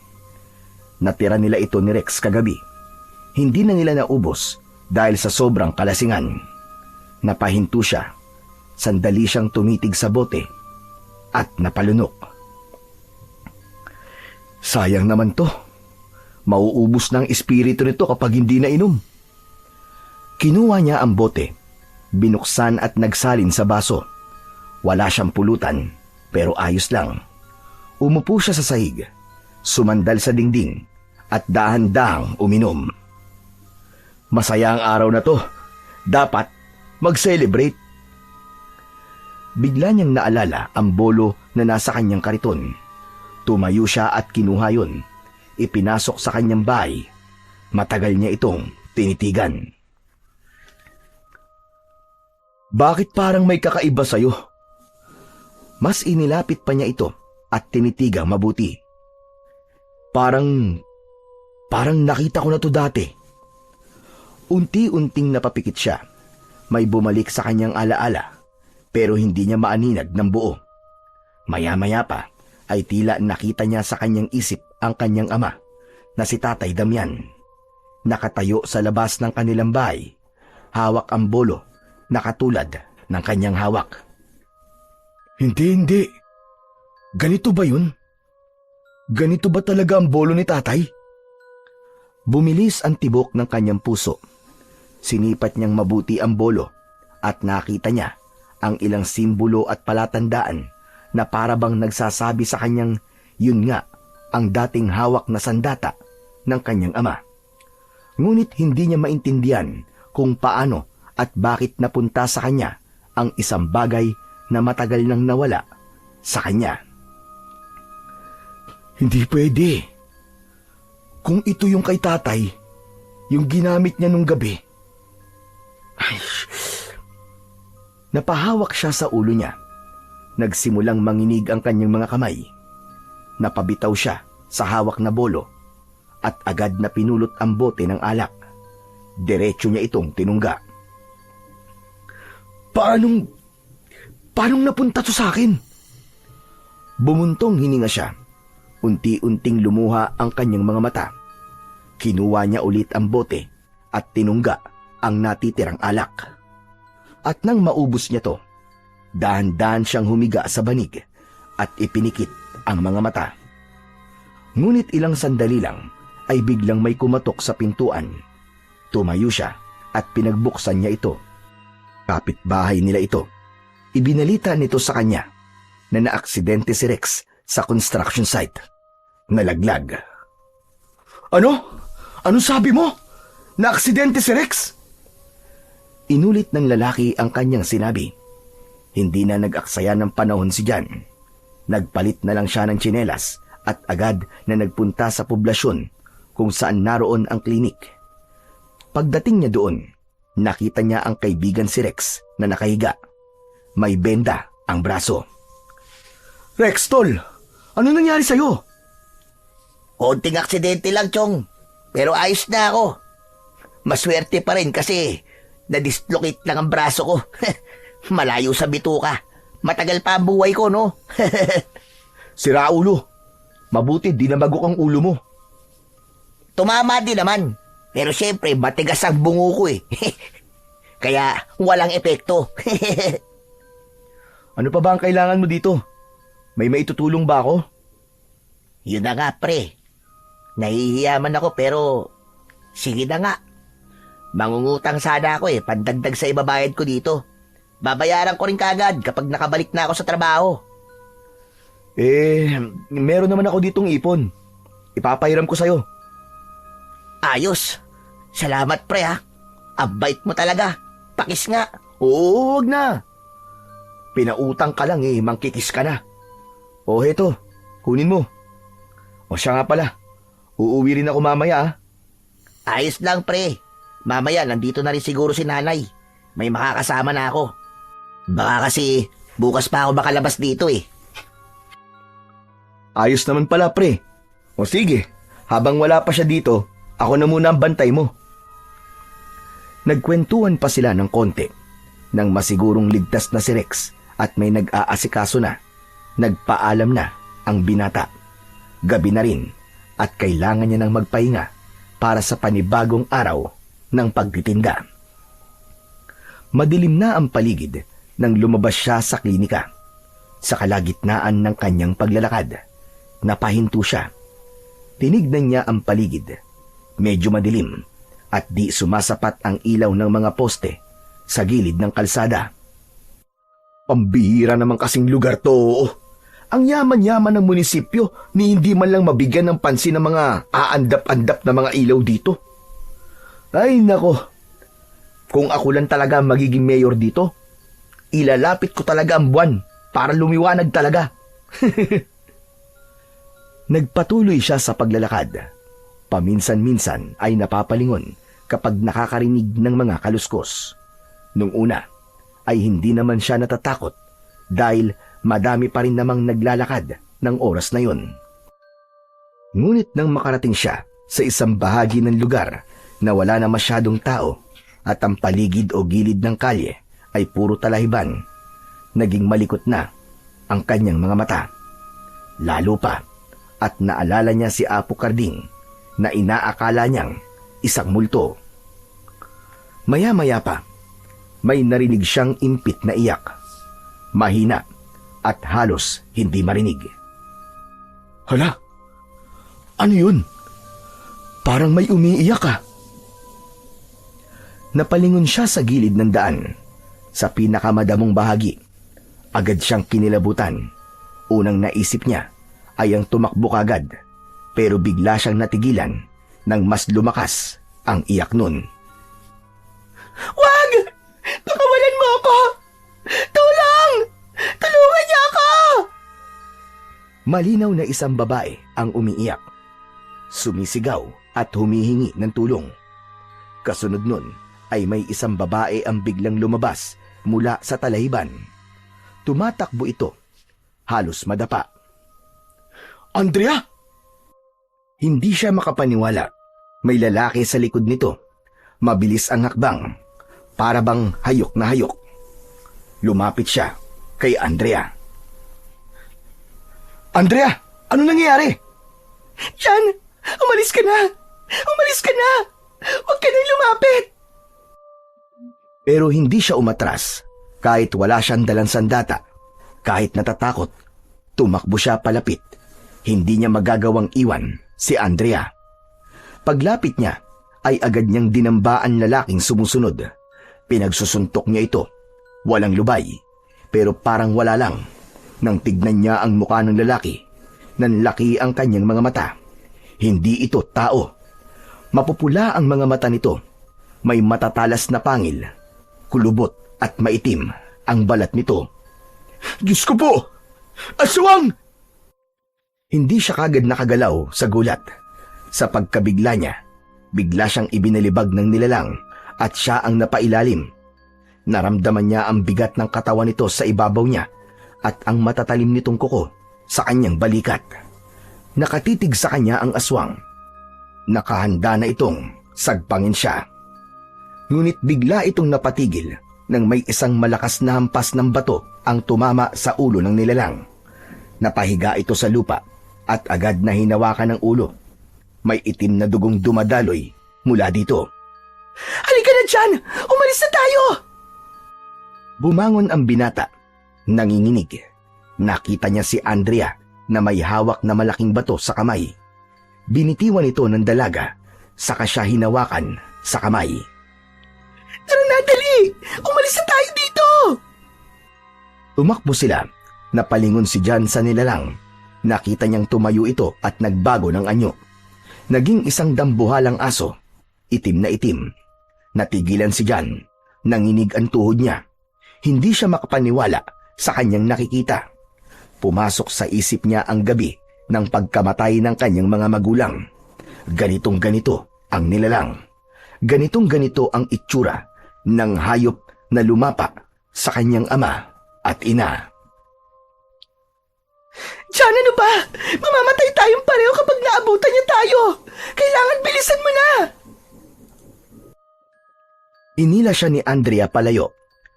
Natira nila ito ni Rex kagabi. Hindi na nila naubos dahil sa sobrang kalasingan. Napahinto siya. Sandali siyang tumitig sa bote at napalunok. Sayang naman to. Mauubos na ang espiritu nito kapag hindi na inom. Kinuha niya ang bote, binuksan at nagsalin sa baso. Wala siyang pulutan, pero ayos lang. Umupo siya sa sahig, sumandal sa dingding, at dahan-dahang uminom. Masaya ang araw na to. Dapat mag-celebrate. Bigla niyang naalala ang bolo na nasa kanyang kariton. Tumayo siya at kinuha yun. Ipinasok sa kanyang bahay. Matagal niya itong tinitigan. Bakit parang may kakaiba sa'yo? Mas inilapit pa niya ito at tinitigang mabuti. Parang nakita ko na to dati. Unti-unting napapikit siya. May bumalik sa kanyang alaala, pero hindi niya maaninag ng buo. Maya-maya pa ay tila nakita niya sa kanyang isip ang kanyang ama na si Tatay Damian. Nakatayo sa labas ng kanilang bahay, hawak ang bolo na katulad ng kanyang hawak. Hindi. Ganito ba yun? Ganito ba talaga ang bolo ni tatay? Bumilis ang tibok ng kanyang puso. Sinipat niyang mabuti ang bolo at nakita niya ang ilang simbolo at palatandaan na parabang nagsasabi sa kanyang yun nga ang dating hawak na sandata ng kanyang ama. Ngunit hindi niya maintindihan kung paano at bakit napunta sa kanya ang isang bagay na matagal nang nawala sa kanya. Hindi pwede. Kung ito yung kay tatay, yung ginamit niya nung gabi. Ay. Napahawak siya sa ulo niya. Nagsimulang manginig ang kanyang mga kamay. Napabitaw siya sa hawak na bolo at agad na pinulot ang bote ng alak. Diretso niya itong tinungga. Paanong napunta to sa akin? Bumuntong hininga siya. Unti-unting lumuha ang kanyang mga mata. Kinuha niya ulit ang bote at tinungga ang natitirang alak. At nang maubos niya to, dahan-dahan siyang humiga sa banig at ipinikit ang mga mata. Ngunit ilang sandali lang ay biglang may kumatok sa pintuan. Tumayo siya at pinagbuksan niya ito. Kapitbahay nila ito. Ibinalita nito sa kanya na naaksidente si Rex sa construction site. Nalaglag. Ano? Ano sabi mo? Naaksidente si Rex? Inulit ng lalaki ang kanyang sinabi. Hindi na nag-aksaya ng panahon si Jan. Nagpalit na lang siya ng tsinelas at agad na nagpunta sa poblasyon kung saan naroon ang klinik. Pagdating niya doon, nakita niya ang kaibigan si Rex na nakahiga. May benda ang braso. Rex, tol! Ano nangyari sa'yo? Konting aksidente lang, Chong. Pero ayos na ako. Maswerte pa rin kasi na-dislocate lang ang braso ko. Malayo sa bituka. Matagal pa ang buhay ko, no? Sira ulo. Mabuti di na bagok ang ulo mo. Tumama din naman. Pero syempre, matigas ang bungo ko eh. Kaya walang epekto. Ano pa ba ang kailangan mo dito? May maitutulong ba ako? Yun na nga, pre. Nahihiyaman ako pero sige na nga. Mangungutang sana ako pandagdag sa ibabayad ko dito. Babayaran ko rin kagad kapag nakabalik na ako sa trabaho. Meron naman ako ditong ipon. Ipapahiram ko sa'yo. Ayos. Salamat, pre, ha. Abait mo talaga. Pakis nga. Oo, wag na. Pinautang ka lang mangkikis ka na. O heto, kunin mo. O siya nga pala, uuwi rin ako mamaya ah. Ayos lang, pre. Mamaya, nandito na rin siguro si nanay. May makakasama na ako. Baka kasi bukas pa ako makalabas dito eh. Ayos naman pala pre. O sige, habang wala pa siya dito, ako na muna ang bantay mo. Nagkwentuhan pa sila ng konti nang masigurong ligtas na si Rex at may nag-aasikaso na. Nagpaalam na ang binata. Gabi na rin at kailangan niya ng magpahinga para sa panibagong araw ng pagtitinda. Madilim na ang paligid nang lumabas siya sa klinika. Sa kalagitnaan ng kanyang paglalakad, napahinto siya. Tinignan niya ang paligid. Medyo madilim at di sumasapat ang ilaw ng mga poste sa gilid ng kalsada. Pambihira naman kasing lugar to. Ang yaman-yaman ng munisipyo ni hindi man lang mabigyan ng pansin ng mga aandap-andap na mga ilaw dito. Ay nako, kung ako lang talaga magiging mayor dito, ilalapit ko talaga ang buwan para lumiwanag talaga. Nagpatuloy siya sa paglalakad. Paminsan-minsan ay napapalingon kapag nakakarinig ng mga kaluskos. Nung una ay hindi naman siya natatakot dahil madami pa rin namang naglalakad ng oras na yon. Ngunit nang makarating siya sa isang bahagi ng lugar na wala na masyadong tao at ang paligid o gilid ng kalye ay puro talahiban, naging malikot na ang kanyang mga mata. Lalo pa at naalala niya si Apo Karding na inaakala niyang isang multo. Maya-maya pa, may narinig siyang impit na iyak. Mahina at halos hindi marinig. Hala, ano yun? Parang may umiiyak ah. Napalingon siya sa gilid ng daan, sa pinakamadamong bahagi. Agad siyang kinilabutan. Unang naisip niya ay ang tumakbo kagad, pero bigla siyang natigilan nang mas lumakas ang iyak nun. Wag! Pakawalan mo ako! Tulong! Tulungan niyo ako! Malinaw na isang babae ang umiiyak. Sumisigaw at humihingi ng tulong. Kasunod nun ay may isang babae ang biglang lumabas mula sa talahiban. Tumatakbo ito, halos madapa. Andrea! Hindi siya makapaniwala. May lalaki sa likod nito. Mabilis ang hakbang, para bang hayok na hayok. Lumapit siya kay Andrea. Andrea, ano nangyayari? Jan, umalis ka na! Umalis ka na! Huwag ka nang lumapit! Pero hindi siya umatras kahit wala siyang dalang sandata. Kahit natatakot, tumakbo siya palapit. Hindi niya magagawang iwan si Andrea. Paglapit niya ay agad niyang dinambaan lalaking sumusunod. Pinagsusuntok niya ito. Walang lubay, pero parang wala lang. Nang tignan niya ang mukha ng lalaki, nanlaki ang kanyang mga mata. Hindi ito tao. Mapupula ang mga mata nito. May matatalas na pangil. Kulubot at maitim ang balat nito. Diyos ko po! Aswang! Hindi siya kagad nakagalaw sa gulat. Sa pagkabigla niya, bigla siyang ibinalibag ng nilalang at siya ang napailalim. Naramdaman niya ang bigat ng katawan nito sa ibabaw niya at ang matatalim nitong kuko sa kanyang balikat. Nakatitig sa kanya ang aswang. Nakahanda na itong sagpangin siya. Ngunit bigla itong napatigil nang may isang malakas na hampas ng bato ang tumama sa ulo ng nilalang. Napahiga ito sa lupa at agad na hinawakan ng ulo. May itim na dugong dumadaloy mula dito. Halika na dyan! Umalis na tayo! Bumangon ang binata. Nanginginig. Nakita niya si Andrea na may hawak na malaking bato sa kamay. Binitiwan ito ng dalaga, saka siya hinawakan sa kamay. Tara na, dali! Umalis na tayo dito! Tumakbo sila. Napalingon si Jan sa nilalang. Nakita niyang tumayo ito at nagbago ng anyo. Naging isang dambuhalang aso. Itim na itim. Natigilan si Jan. Nanginig ang tuhod niya. Hindi siya makapaniwala sa kanyang nakikita. Pumasok sa isip niya ang gabi ng pagkamatay ng kanyang mga magulang. Ganitong ganito ang nilalang. Ganitong ganito ang itsura ng hayop na lumapa sa kanyang ama at ina. Diyan, ano ba? Mamamatay tayong pareho kapag naabutan niya tayo. Kailangan bilisan mo na. Inila siya ni Andrea palayo.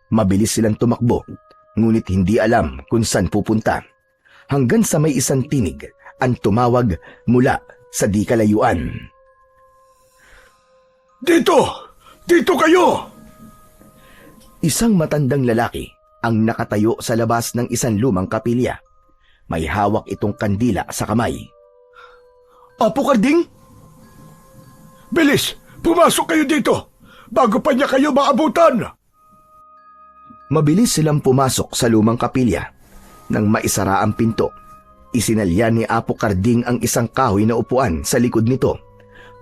Mabilis silang tumakbo, ngunit hindi alam kung saan pupunta. Hanggang sa may isang tinig ang tumawag mula sa di kalayuan. Dito! Dito kayo! Isang matandang lalaki ang nakatayo sa labas ng isang lumang kapilya. May hawak itong kandila sa kamay. Apo Karding? Bilis! Pumasok kayo dito! Bago pa niya kayo maabutan! Mabilis silang pumasok sa lumang kapilya. Nang maisara ang pinto, isinalya ni Apo Karding ang isang kahoy na upuan sa likod nito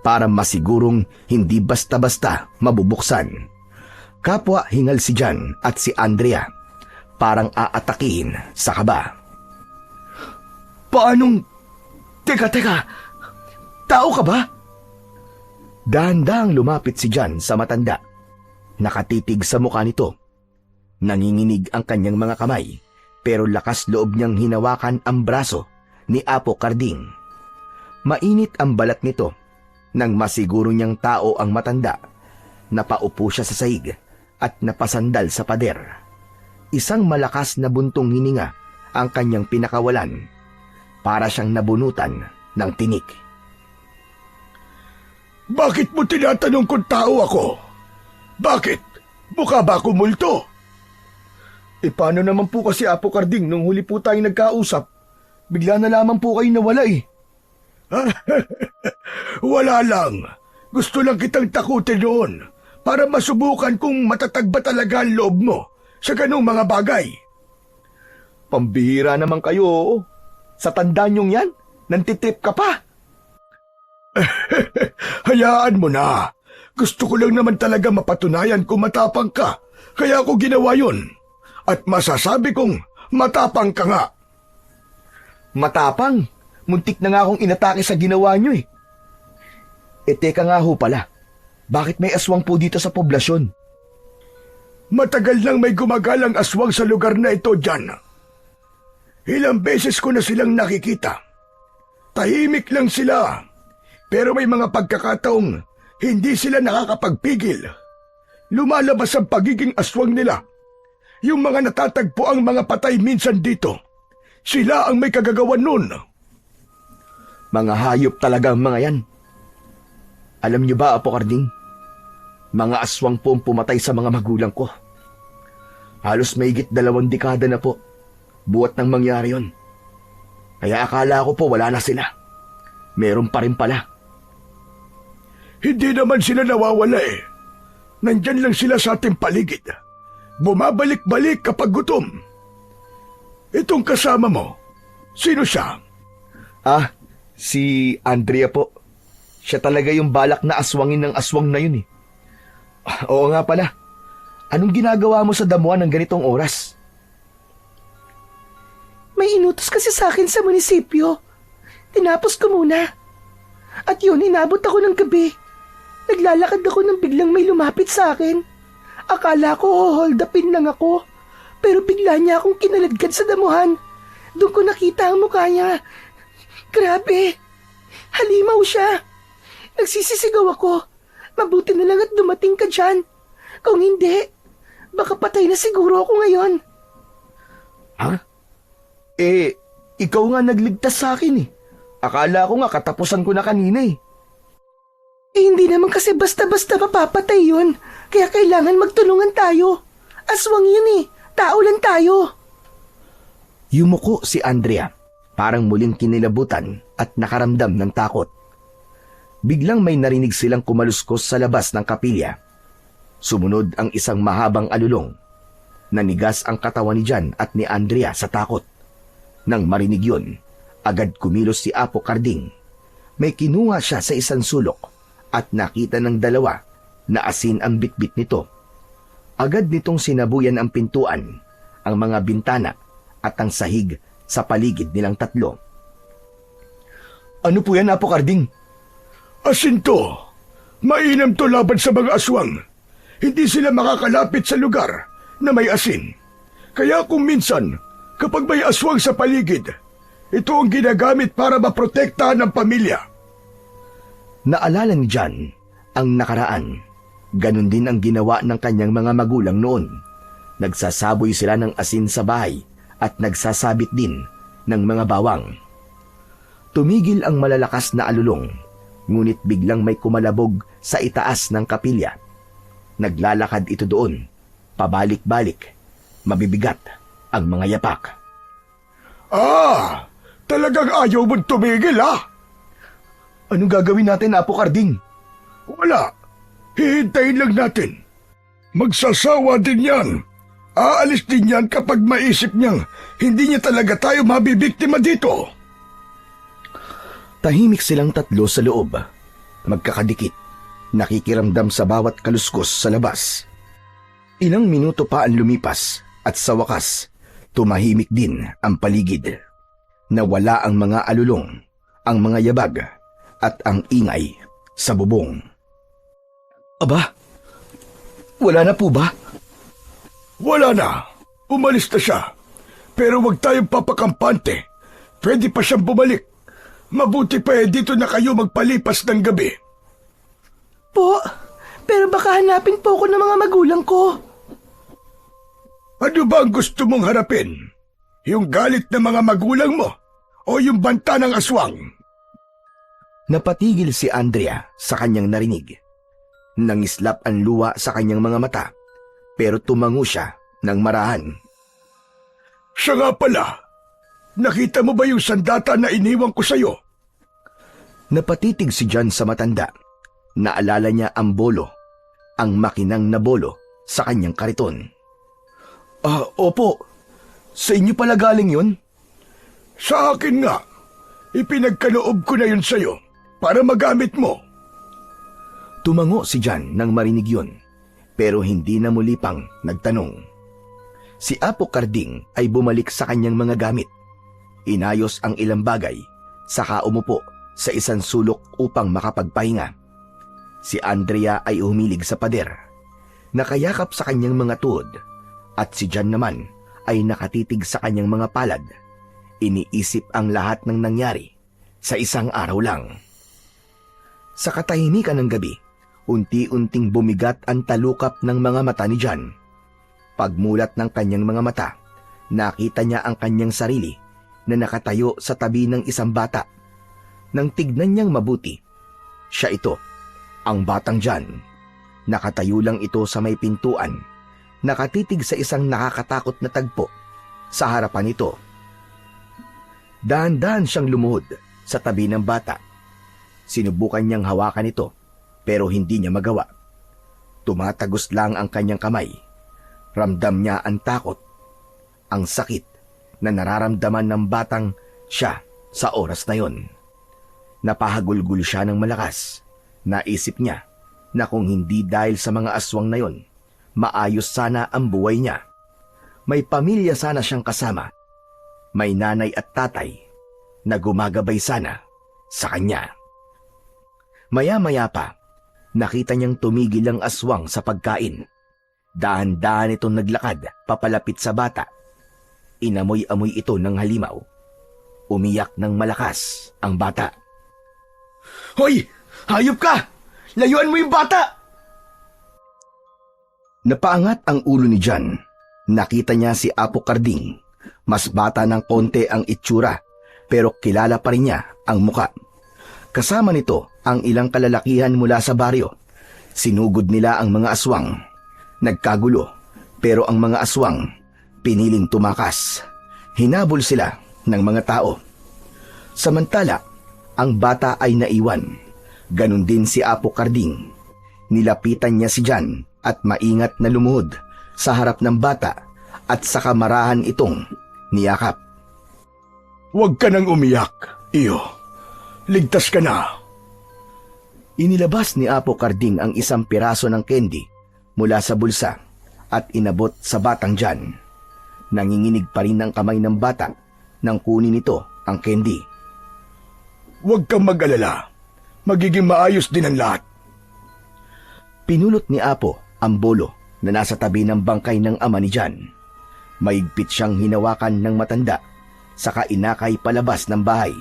para masigurong hindi basta-basta mabubuksan. Kapwa hingal si Jan at si Andrea. Parang aatakihin sa kaba. Paanong... Teka. Tao ka ba? Dahan-dahang lumapit si Jan sa matanda. Nakatitig sa mukha nito. Nanginginig ang kanyang mga kamay, pero lakas loob niyang hinawakan ang braso ni Apo Karding. Mainit ang balat nito. Nang masiguro niyang tao ang matanda, napaupo siya sa sahig at napasandal sa pader. Isang malakas na buntong hininga ang kanyang pinakawalan. Para siyang nabunutan ng tinik. Bakit mo tinatanong kung tao ako? Bakit? Mukha ba ako multo? Paano naman po kasi Apo Karding nung huli po tayong nagkausap? Bigla na lamang po kayo nawala eh. Wala lang. Gusto lang kitang takutin noon para masubukan kung matatag ba talaga ang loob mo sa ganung mga bagay. Pambihira naman kayo. Sa tanda niyong yan, nantitip ka pa. Hayaan mo na. Gusto ko lang naman talaga mapatunayan kung matapang ka. Kaya ako ginawa yun. At masasabi kong matapang ka nga. Matapang? Muntik na nga akong inatake sa ginawa niyo eh. Teka nga ho pala. Bakit may aswang po dito sa poblasyon? Matagal nang may gumagalang aswang sa lugar na ito dyan. Ilang beses ko na silang nakikita. Tahimik lang sila. Pero may mga pagkakataong hindi sila nakakapagpigil. Lumalabas ang pagiging aswang nila. Yung mga natatagpo ang mga patay minsan dito. Sila ang may kagagawan nun. Mga hayop talaga ang mga yan. Alam niyo ba, Apo Karding? Mga aswang po ang pumatay sa mga magulang ko. Halos mahigit 2 dekada na po. Buhat nang mangyari yon. Kaya akala ko po wala na sila. Meron pa rin pala. Hindi naman sila nawawala eh. Nandyan lang sila sa ating paligid. Bumabalik-balik kapag gutom. Itong kasama mo, sino siya? Si Andrea po. Siya talaga yung balak na aswangin ng aswang na yun eh. Oo nga pala. Anong ginagawa mo sa damuhan ng ganitong oras? May inutos kasi sa akin sa munisipyo. Tinapos ko muna. At yun, inabot ako ng gabi. Naglalakad ako nang biglang may lumapit sa akin. Akala ko hold upin lang ako. Pero bigla niya akong kinaladkad sa damuhan. Doon ko nakita ang mukha niya. Grabe! Halimaw siya! Nagsisisigaw ako. Mabuti na lang at dumating ka dyan. Kung hindi, baka patay na siguro ako ngayon. Ha? Ikaw nga nagligtas sa akin eh. Akala ko nga katapusan ko na kanina eh. Hindi naman kasi basta-basta mapapatay yun. Kaya kailangan magtulungan tayo. Aswang yun eh. Tao lang tayo. Yumuko si Andrea, parang muling kinilabutan at nakaramdam ng takot. Biglang may narinig silang kumaluskos sa labas ng kapilya. Sumunod ang isang mahabang alulong. Nanigas ang katawan ni Jan at ni Andrea sa takot. Nang marinig yun, agad kumilos si Apo Karding. May kinuha siya sa isang sulok at nakita ng dalawa na asin ang bitbit nito. Agad nitong sinabuyan ang pintuan, ang mga bintana at ang sahig sa paligid nilang tatlo. Ano po yan, Apo Karding? Asin to. Mainam to laban sa mga aswang. Hindi sila makakalapit sa lugar na may asin. Kaya kung minsan, kapag may aswang sa paligid, ito ang ginagamit para maprotektahan ng pamilya. Naalala ni Jan ang nakaraan. Ganon din ang ginawa ng kanyang mga magulang noon. Nagsasaboy sila ng asin sa bahay at nagsasabit din ng mga bawang. Tumigil ang malalakas na alulong, ngunit biglang may kumalabog sa itaas ng kapilya. Naglalakad ito doon, pabalik-balik, mabibigat ang mga yapak. Talagang ayaw mong tumigil Anong gagawin natin, Apo Karding? Wala. Hihintayin lang natin. Magsasawa din yan. Aalis din yan kapag maisip niyang hindi niya talaga tayo mabibiktima dito. Tahimik silang tatlo sa loob. Magkakadikit, nakikiramdam sa bawat kaluskos sa labas. Ilang minuto pa ang lumipas at sa wakas, tumahimik din ang paligid. Nawala ang mga alulong, ang mga yabag, at ang ingay sa bubong. Aba, wala na po ba? Wala na. Umalis na siya. Pero huwag tayong papakampante. Pwede pa siyang bumalik. Mabuti pa dito na kayo magpalipas ng gabi. Po, pero baka hanapin po ako ng mga magulang ko. Ano ba ang gusto mong harapin? Yung galit ng mga magulang mo? O yung banta ng aswang? Napatigil si Andrea sa kanyang narinig. Nangislap ang luha sa kanyang mga mata, pero tumango siya ng marahan. Siya nga pala. Nakita mo ba yung sandata na iniwan ko sa'yo? Napatitig si John sa matanda. Naalala niya ang bolo, ang makinang na bolo sa kanyang kariton. Opo. Sa inyo pala galing yun? Sa akin nga. Ipinagkaloob ko na yun sa'yo para magamit mo. Tumango si Jan nang marinig yun, pero hindi na muli pang nagtanong. Si Apo Karding ay bumalik sa kanyang mga gamit. Inayos ang ilang bagay, saka umupo sa isang sulok upang makapagpahinga. Si Andrea ay humilig sa pader, nakayakap sa kanyang mga tuhod, at si Jan naman ay nakatitig sa kanyang mga palad. Iniisip ang lahat ng nangyari sa isang araw lang. Sa katahimikan ng gabi, unti-unting bumigat ang talukap ng mga mata ni Jan. Pagmulat ng kanyang mga mata, nakita niya ang kanyang sarili na nakatayo sa tabi ng isang bata. Nang tignan niyang mabuti, siya ito, ang batang Jan. Nakatayo lang ito sa may pintuan, nakatitig sa isang nakakatakot na tagpo sa harapan nito. Dahan-dahan siyang lumuhod sa tabi ng bata. Sinubukan niyang hawakan ito, pero hindi niya magawa. Tumatagos lang ang kanyang kamay. Ramdam niya ang takot, ang sakit na nararamdaman ng batang siya sa oras na yon. Napahagulgul siya ng malakas. Naisip niya na kung hindi dahil sa mga aswang na yon, maayos sana ang buhay niya. May pamilya sana siyang kasama. May nanay at tatay na gumagabay sana sa kanya. Maya-maya pa, nakita niyang tumigil ang aswang sa pagkain. Dahan-dahan itong naglakad papalapit sa bata. Inamoy-amoy ito ng halimaw. Umiyak ng malakas ang bata. Hoy! Hayop ka! Layuan mo yung bata! Napaangat ang ulo ni John. Nakita niya si Apo Karding. Mas bata ng konti ang itsura, pero kilala pa rin niya ang muka. Kasama nito ang ilang kalalakihan mula sa baryo. Sinugod nila ang mga aswang. Nagkagulo, pero ang mga aswang piniling tumakas. Hinabol sila ng mga tao. Samantala, ang bata ay naiwan. Ganon din si Apo Karding. Nilapitan niya si John at maingat na lumuhod sa harap ng bata at sa kamarahan itong niyakap. Huwag ka nang umiyak, iyo. Ligtas ka na. Inilabas ni Apo Karding ang isang piraso ng candy mula sa bulsa at inabot sa batang John. Nanginginig pa rin ang kamay ng bata nang kunin nito ang candy. Huwag kang mag-alala. Magiging maayos din ang lahat. Pinulot ni Apo ang bolo na nasa tabi ng bangkay ng ama ni John. Maigpit siyang hinawakan ng matanda, saka inakay palabas ng bahay.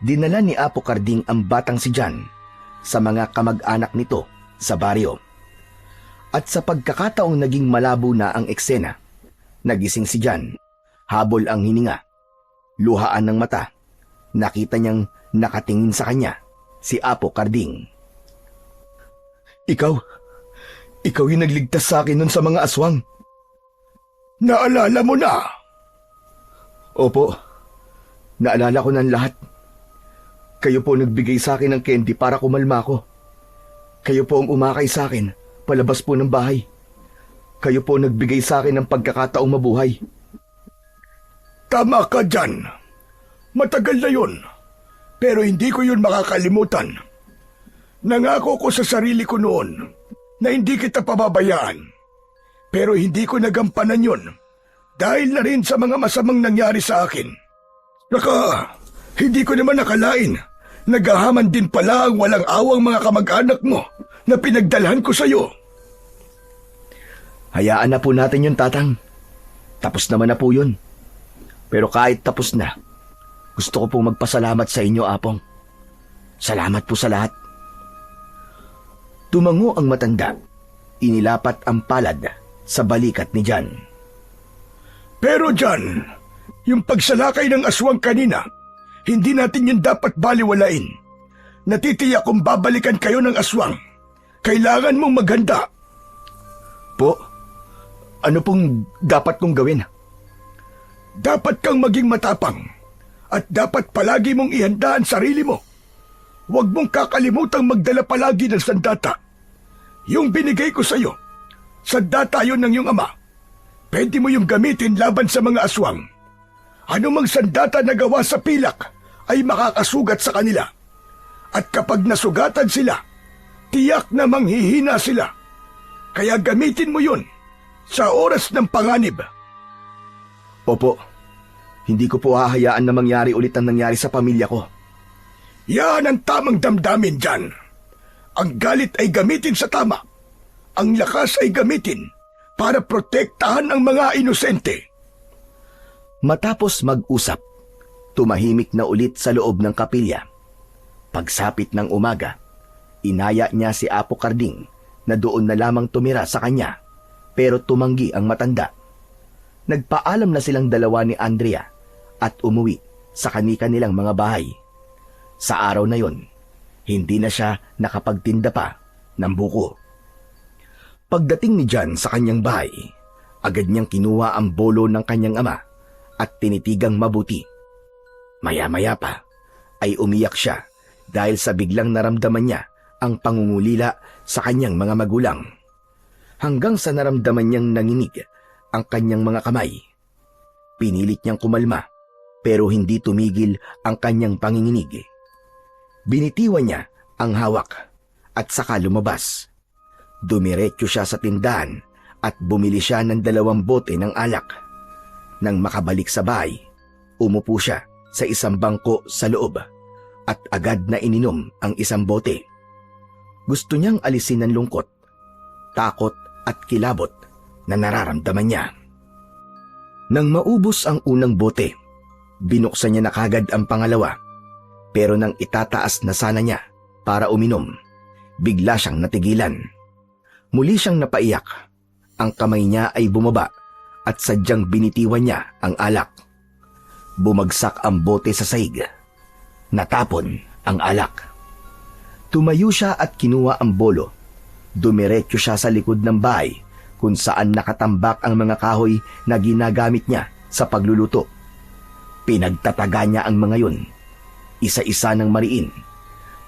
Dinala ni Apo Karding ang batang si John sa mga kamag-anak nito sa baryo. At sa pagkakataong naging malabo na ang eksena, nagising si John, habol ang hininga, luhaan ng mata. Nakita niyang nakatingin sa kanya si Apo Karding. Ikaw yung nagligtas sa akin nun sa mga aswang. Naalala mo na? Opo, naalala ko ng lahat. Kayo po nagbigay sa akin ng candy para kumalma ko. Kayo po ang umakay sa akin palabas po ng bahay. Kayo po nagbigay sa akin ng pagkakataong mabuhay. Tama ka dyan. Matagal na yun. Pero hindi ko yun makakalimutan. Nangako ko sa sarili ko noon na hindi kita pababayaan. Pero hindi ko nagampanan yun dahil na rin sa mga masamang nangyari sa akin. Hindi ko naman nakalain. Naghahaman din pala ang walang awang mga kamag-anak mo na pinagdalhan ko sa'yo. Hayaan na po natin yun, Tatang. Tapos naman na po yun. Pero kahit tapos na, gusto ko pong magpasalamat sa inyo, Apong. Salamat po sa lahat. Tumango ang matanda. Inilapat ang palad sa balikat ni John. Pero John, yung pagsalakay ng aswang kanina, hindi natin yun dapat baliwalain. Natitiyak kung babalikan kayo ng aswang. Kailangan mong maghanda. Po, ano pong dapat kong gawin? Dapat kang maging matapang at dapat palagi mong ihanda ang sarili mo. Huwag mong kakalimutang magdala palagi ng sandata. Yung binigay ko sa'yo, sandata yun ng iyong ama. Pwede mo yung gamitin laban sa mga aswang. Anumang sandata na gawa sa pilak ay makakasugat sa kanila. At kapag nasugatan sila, tiyak na manghihina sila. Kaya gamitin mo yun sa oras ng panganib. Opo, hindi ko po hahayaan na mangyari ulit ang nangyari sa pamilya ko. Yan ang tamang damdamin dyan. Ang galit ay gamitin sa tama. Ang lakas ay gamitin para protektahan ang mga inosente. Matapos mag-usap, tumahimik na ulit sa loob ng kapilya. Pagsapit ng umaga, inaya niya si Apo Karding na doon na lamang tumira sa kanya, pero tumanggi ang matanda. Nagpaalam na silang dalawa ni Andrea at umuwi sa kani-kanilang mga bahay. Sa araw na yon, hindi na siya nakapagtinda pa ng buko. Pagdating ni John sa kanyang bahay, agad niyang kinuha ang bolo ng kanyang ama at tinitigang mabuti. Maya-maya pa ay umiyak siya dahil sa biglang naramdaman niya ang pangungulila sa kanyang mga magulang. Hanggang sa naramdaman niyang nanginig ang kanyang mga kamay. Pinilit niyang kumalma pero hindi tumigil ang kanyang panginginig. Binitiwan niya ang hawak at saka lumabas. Dumiretso siya sa tindahan at bumili siya ng 2 bote ng alak. Nang makabalik sa bahay, umupo siya sa isang bangko sa loob at agad na ininom ang isang bote. Gusto niyang alisin ang lungkot, takot at kilabot na nararamdaman niya. Nang maubos ang unang bote, Binuksan niya na kagad ang pangalawa, pero nang itataas na sana niya para uminom, bigla siyang natigilan. Muli siyang napaiyak. Ang kamay niya ay bumaba at sadyang binitiwan niya ang alak. Bumagsak ang bote sa sahig. Natapon ang alak. Tumayo siya at kinuha ang bolo. Dumiretso siya sa likod ng bahay kung saan nakatambak ang mga kahoy na ginagamit niya sa pagluluto. Pinagtataga niya ang mga yun. Isa-isa ng mariin.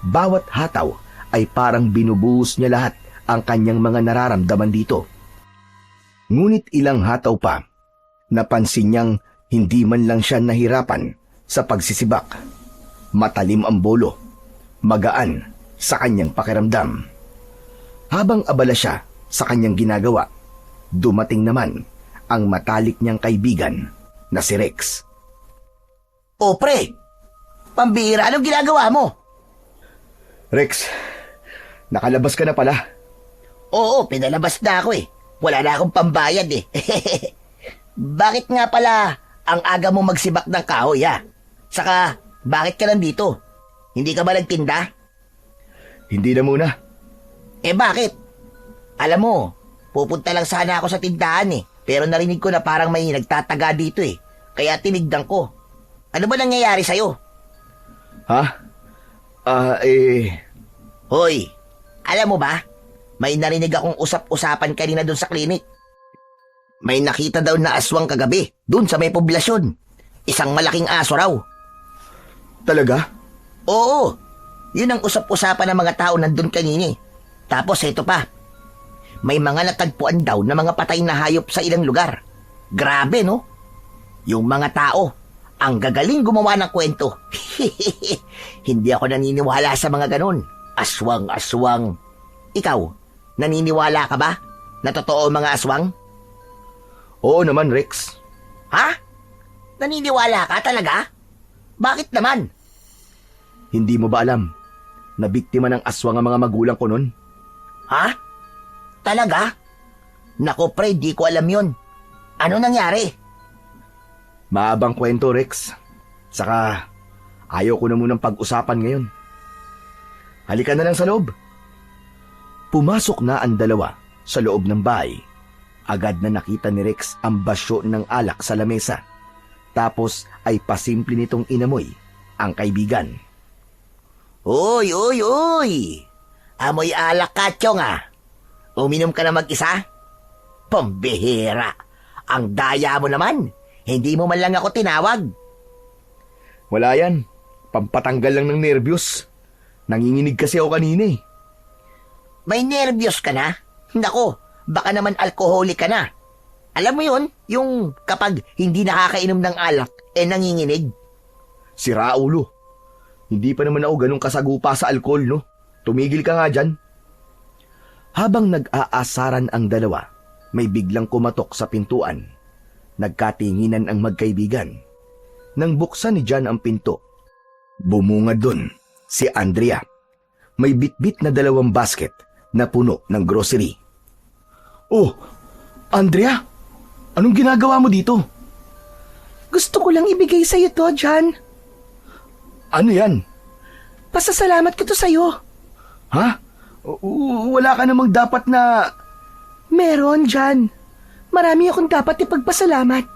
Bawat hataw ay parang binubuhos niya lahat ang kanyang mga nararamdaman dito. Ngunit ilang hataw pa, napansin niyang hindi man lang siya nahirapan sa pagsisibak. Matalim ang bolo, magaan sa kanyang pakiramdam. Habang abala siya sa kanyang ginagawa, dumating naman ang matalik niyang kaibigan na si Rex. O pre, pambihira, anong ginagawa mo? Rex, nakalabas ka na pala. Oo, pinalabas na ako eh. Wala na akong pambayad eh. Bakit nga pala ang aga mo magsibak ng kahoy ha? Saka, bakit ka nandito? Hindi ka ba nagtinda? Hindi na muna. Eh bakit? Alam mo, pupunta lang sana ako sa tindahan eh. Pero narinig ko na parang may nagtataga dito eh. Kaya tinigdan ko. Ano ba nangyayari sa'yo? Ha? Hoy, alam mo ba? May narinig akong usap-usapan kanina dun sa klinik. May nakita daw na aswang kagabi dun sa may poblasyon. Isang malaking aso raw. Talaga? Oo, yun ang usap-usapan ng mga tao nandun kanina eh. Tapos ito pa, may mga natagpuan daw na mga patay na hayop sa ilang lugar. Grabe no? Yung mga tao, ang gagaling gumawa ng kwento. Hindi ako naniniwala sa mga ganun. Aswang. Ikaw, naniniwala ka ba na totoo ang mga aswang? Oo naman, Rex. Ha? Naniniwala ka talaga? Bakit naman? Hindi mo ba alam na biktima ng aswang ang mga magulang ko nun? Ha? Talaga? Nako pre, di ko alam yun. Ano nangyari? Maabang kwento, Rex. Saka, ayaw ko na munang pag-usapan ngayon. Halika na lang sa loob. Pumasok na ang dalawa sa loob ng bahay. Agad na nakita ni Rex ang basyo ng alak sa lamesa. Tapos ay pasimple nitong inamoy ang kaibigan. Uy! Amoy alak ka, Chong ah. Uminom ka na mag-isa? Pambihira. Ang daya mo naman. Hindi mo man lang ako tinawag. Wala yan. Pampatanggal lang ng nervyos. Nanginginig kasi ako kanina eh. May nervyos ka na? Nako, baka naman alkoholik ka na. Alam mo yun, yung kapag hindi nakakainom ng alak, nanginginig. Si Raulo. Hindi pa naman ako ganun kasagupa sa alkohol, no? Tumigil ka nga dyan. Habang nag-aasaran ang dalawa, may biglang kumatok sa pintuan. Nagkatinginan ang magkaibigan. Nang buksan ni John ang pinto, bumungad dun si Andrea. May bitbit na 2 basket na puno ng grocery. Oh, Andrea, anong ginagawa mo dito? Gusto ko lang ibigay sa'yo to, John. Ano yan? Pasasalamat ko to sa'yo. Ha? Wala ka namang dapat na... Meron, John. Marami akong dapat ipagpasalamat.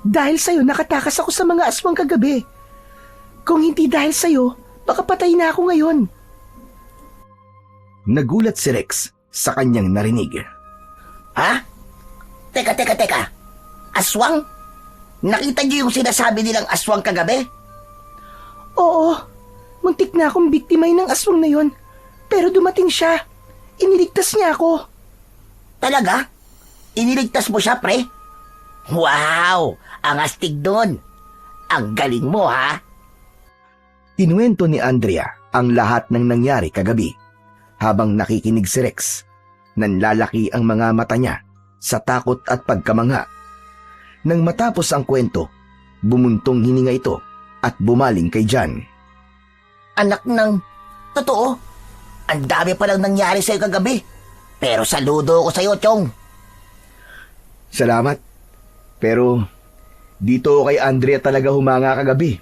Dahil sa'yo nakatakas ako sa mga aswang kagabi. Kung hindi dahil sa'yo, baka patay na ako ngayon. Nagulat si Rex sa kanyang narinig. Ha? Teka. Aswang? Nakita niyo yung sinasabi nilang aswang kagabi? Oo, muntik na akong biktimay ng aswang na yon. Pero dumating siya. Iniligtas niya ako. Talaga? Iniligtas mo siya, pre? Wow! Ang astig doon. Ang galing mo, ha? Kinuwento ni Andrea ang lahat ng nangyari kagabi. Habang nakikinig si Rex, nanlalaki ang mga mata niya sa takot at pagkamangha. Nang matapos ang kwento, bumuntong hininga ito at bumaling kay John. Anak ng... Totoo? Ang dami palang nangyari sa'yo kagabi. Pero saludo ko sa'yo, Chong. Salamat. Pero Dito kay Andrea talaga humanga kagabi.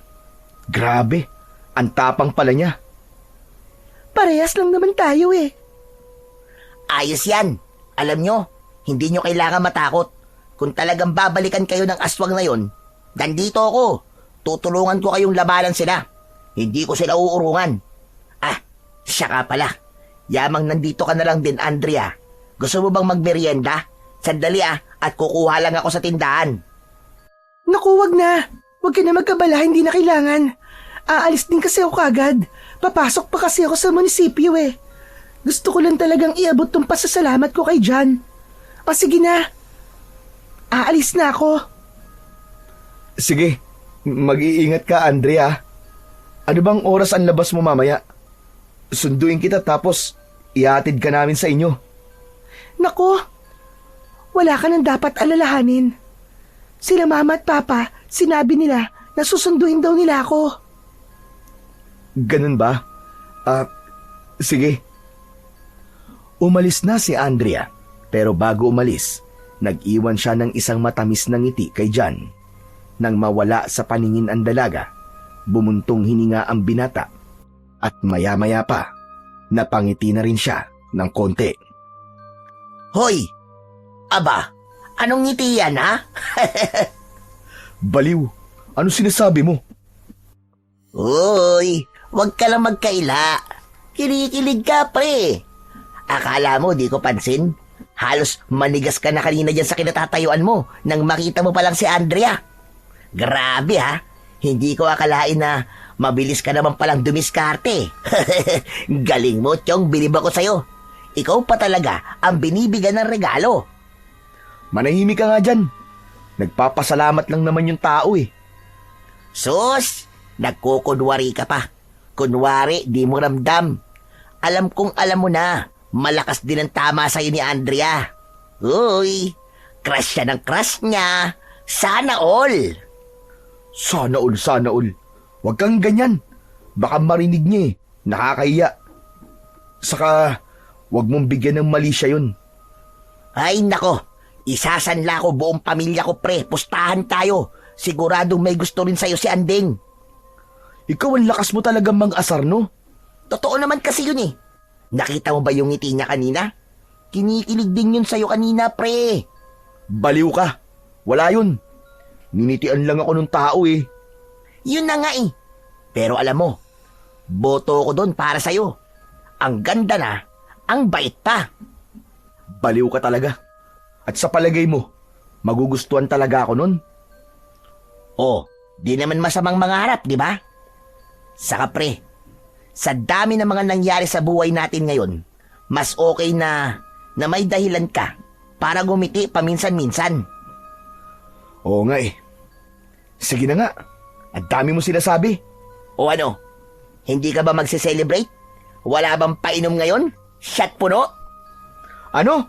Grabe, ang tapang pala niya. Parehas lang naman tayo eh. Ayos yan. Alam nyo, hindi nyo kailangan matakot. Kung talagang babalikan kayo ng aswang na yon, nandito ako. Tutulungan ko kayong labanan sila. Hindi ko sila uurungan. Ah, siya ka pala. Yamang nandito ka na lang din, Andrea. Gusto mo bang magmerienda? Sandali at kukuha lang ako sa tindahan. Naku, wag na. Wag ka na magkabala, hindi na kailangan. Aalis din kasi ako kagad. Papasok pa kasi ako sa munisipyo eh. Gusto ko lang talagang iabot tong pasasalamat ko kay John. O sige na. Aalis na ako. Sige, mag-iingat ka, Andrea. Ano bang oras ang labas mo mamaya? Sunduin kita tapos ihatid ka namin sa inyo. Naku, wala ka nang dapat alalahanin. Sila mama at papa, sinabi nila na susunduin daw nila ako. Ganun ba? Sige. Umalis na si Andrea, pero bago umalis, nag-iwan siya ng isang matamis na ngiti kay John. Nang mawala sa paningin ang dalaga, bumuntong hininga ang binata at maya-maya pa, napangiti na rin siya ng konti. Hoy! Aba, anong ngiti yan, ha? Baliw, ano sinasabi mo? Uy, wag ka lang magkaila. Kinikilig ka, pre. Akala mo di ko pansin? Halos manigas ka na kanina dyan sa kinatatayuan mo nang makita mo palang si Andrea. Grabe ha, hindi ko akalain na mabilis ka naman palang dumiskarte. Galing mo, Chong, bilib ako sa'yo. Ikaw pa talaga ang binibigyan ng regalo. Manahimik ka nga dyan. Nagpapasalamat lang naman yung tao eh. Sus, nagkukunwari ka pa. Kunwari, di mo ramdam. Alam kong alam mo na, malakas din ang tama sa'yo ni Andrea. Uy, crush siya ng crush niya. Sana all. Sana all, sana all. Huwag kang ganyan. Baka marinig niya eh. Nakakahiya. Saka, huwag mong bigyan ng mali siya yun. Ay nako, isasanla ko buong pamilya ko, pre. Pustahan tayo. Siguradong may gusto rin sa'yo si Anding. Ikaw ang lakas mo talagang mang-asar, no? Totoo naman kasi yun eh. Nakita mo ba yung ngiti niya kanina? Kinikilig din yun sa'yo kanina, pre. Baliw ka. Wala yun. Ninitian lang ako ng tao eh. Yun na nga eh. Pero alam mo, boto ko doon para sa'yo. Ang ganda na, ang bait pa. Baliw ka talaga. At sa palagay mo, magugustuhan talaga ako nun? Oh, di naman masamang mangarap, di ba? Saka pre, sa dami ng mga nangyari sa buhay natin ngayon, mas okay na may dahilan ka para gumiti paminsan-minsan. Oo nga eh. Sige na nga. Ang dami mo sinasabi. O ano, hindi ka ba magse-celebrate? Wala bang painom ngayon? Shot puno? Ano?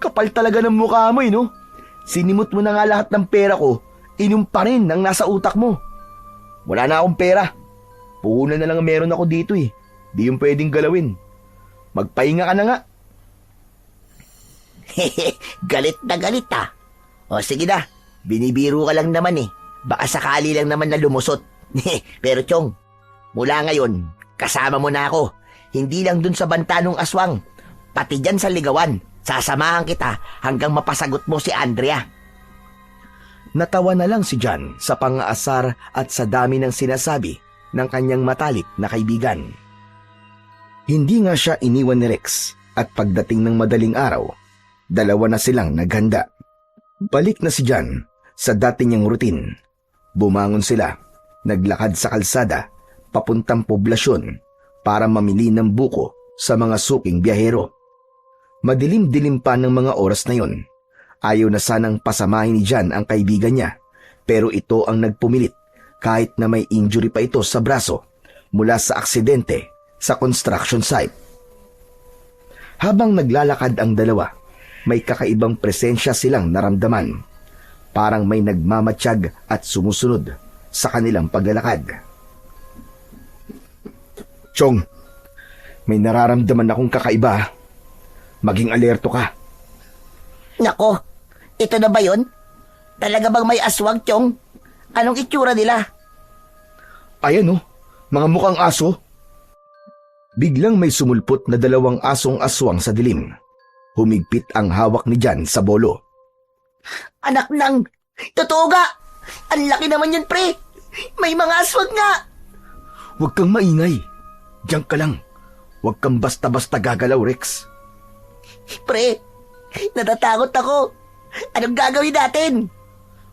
Kapal talaga ng mukha mo eh, no? Sinimot mo na nga lahat ng pera ko, inom pa rin ang nasa utak mo. Wala na akong pera. Puhunan na lang meron ako dito eh. Di yung pwedeng galawin. Magpahinga ka na nga. Galit na galit ah. O sige na, binibiro ka lang naman eh. Baka sakali lang naman na lumusot. Pero Chong, mula ngayon, kasama mo na ako. Hindi lang dun sa banta ng aswang. Pati dyan sa ligawan, sasamahan kita hanggang mapasagot mo si Andrea. Natawa na lang si John sa pang-aasar at sa dami ng sinasabi ng kanyang matalik na kaibigan. Hindi nga siya iniwan ni Rex at pagdating ng madaling araw, dalawa na silang naghanda. Balik na si John sa dati niyang routine. Bumangon sila, naglakad sa kalsada, papuntang poblasyon para mamili ng buko sa mga suking biyahero. Madilim-dilim pa ng mga oras na yon. Ayaw na sanang pasamahin ni John ang kaibigan niya, pero ito ang nagpumilit kahit na may injury pa ito sa braso mula sa aksidente sa construction site. Habang naglalakad ang dalawa, may kakaibang presensya silang naramdaman. Parang may nagmamatsyag at sumusunod sa kanilang paglalakad. Chong, may nararamdaman akong kakaiba. Maging alerto ka. Nako, ito na ba yun? Talaga bang may aswang, Chong? Anong itsura nila? Ayan oh, mga mukhang aso. Biglang may sumulpot na 2 asong aswang sa dilim. Humigpit ang hawak ni Jan sa bolo. Anak ng... Totoo ga! Ang laki naman yan, pre! May mga aswang nga! Huwag kang maingay. Diyan ka lang. Huwag kang basta-basta gagalaw, Rex. Pre, natatakot ako. Anong gagawin natin?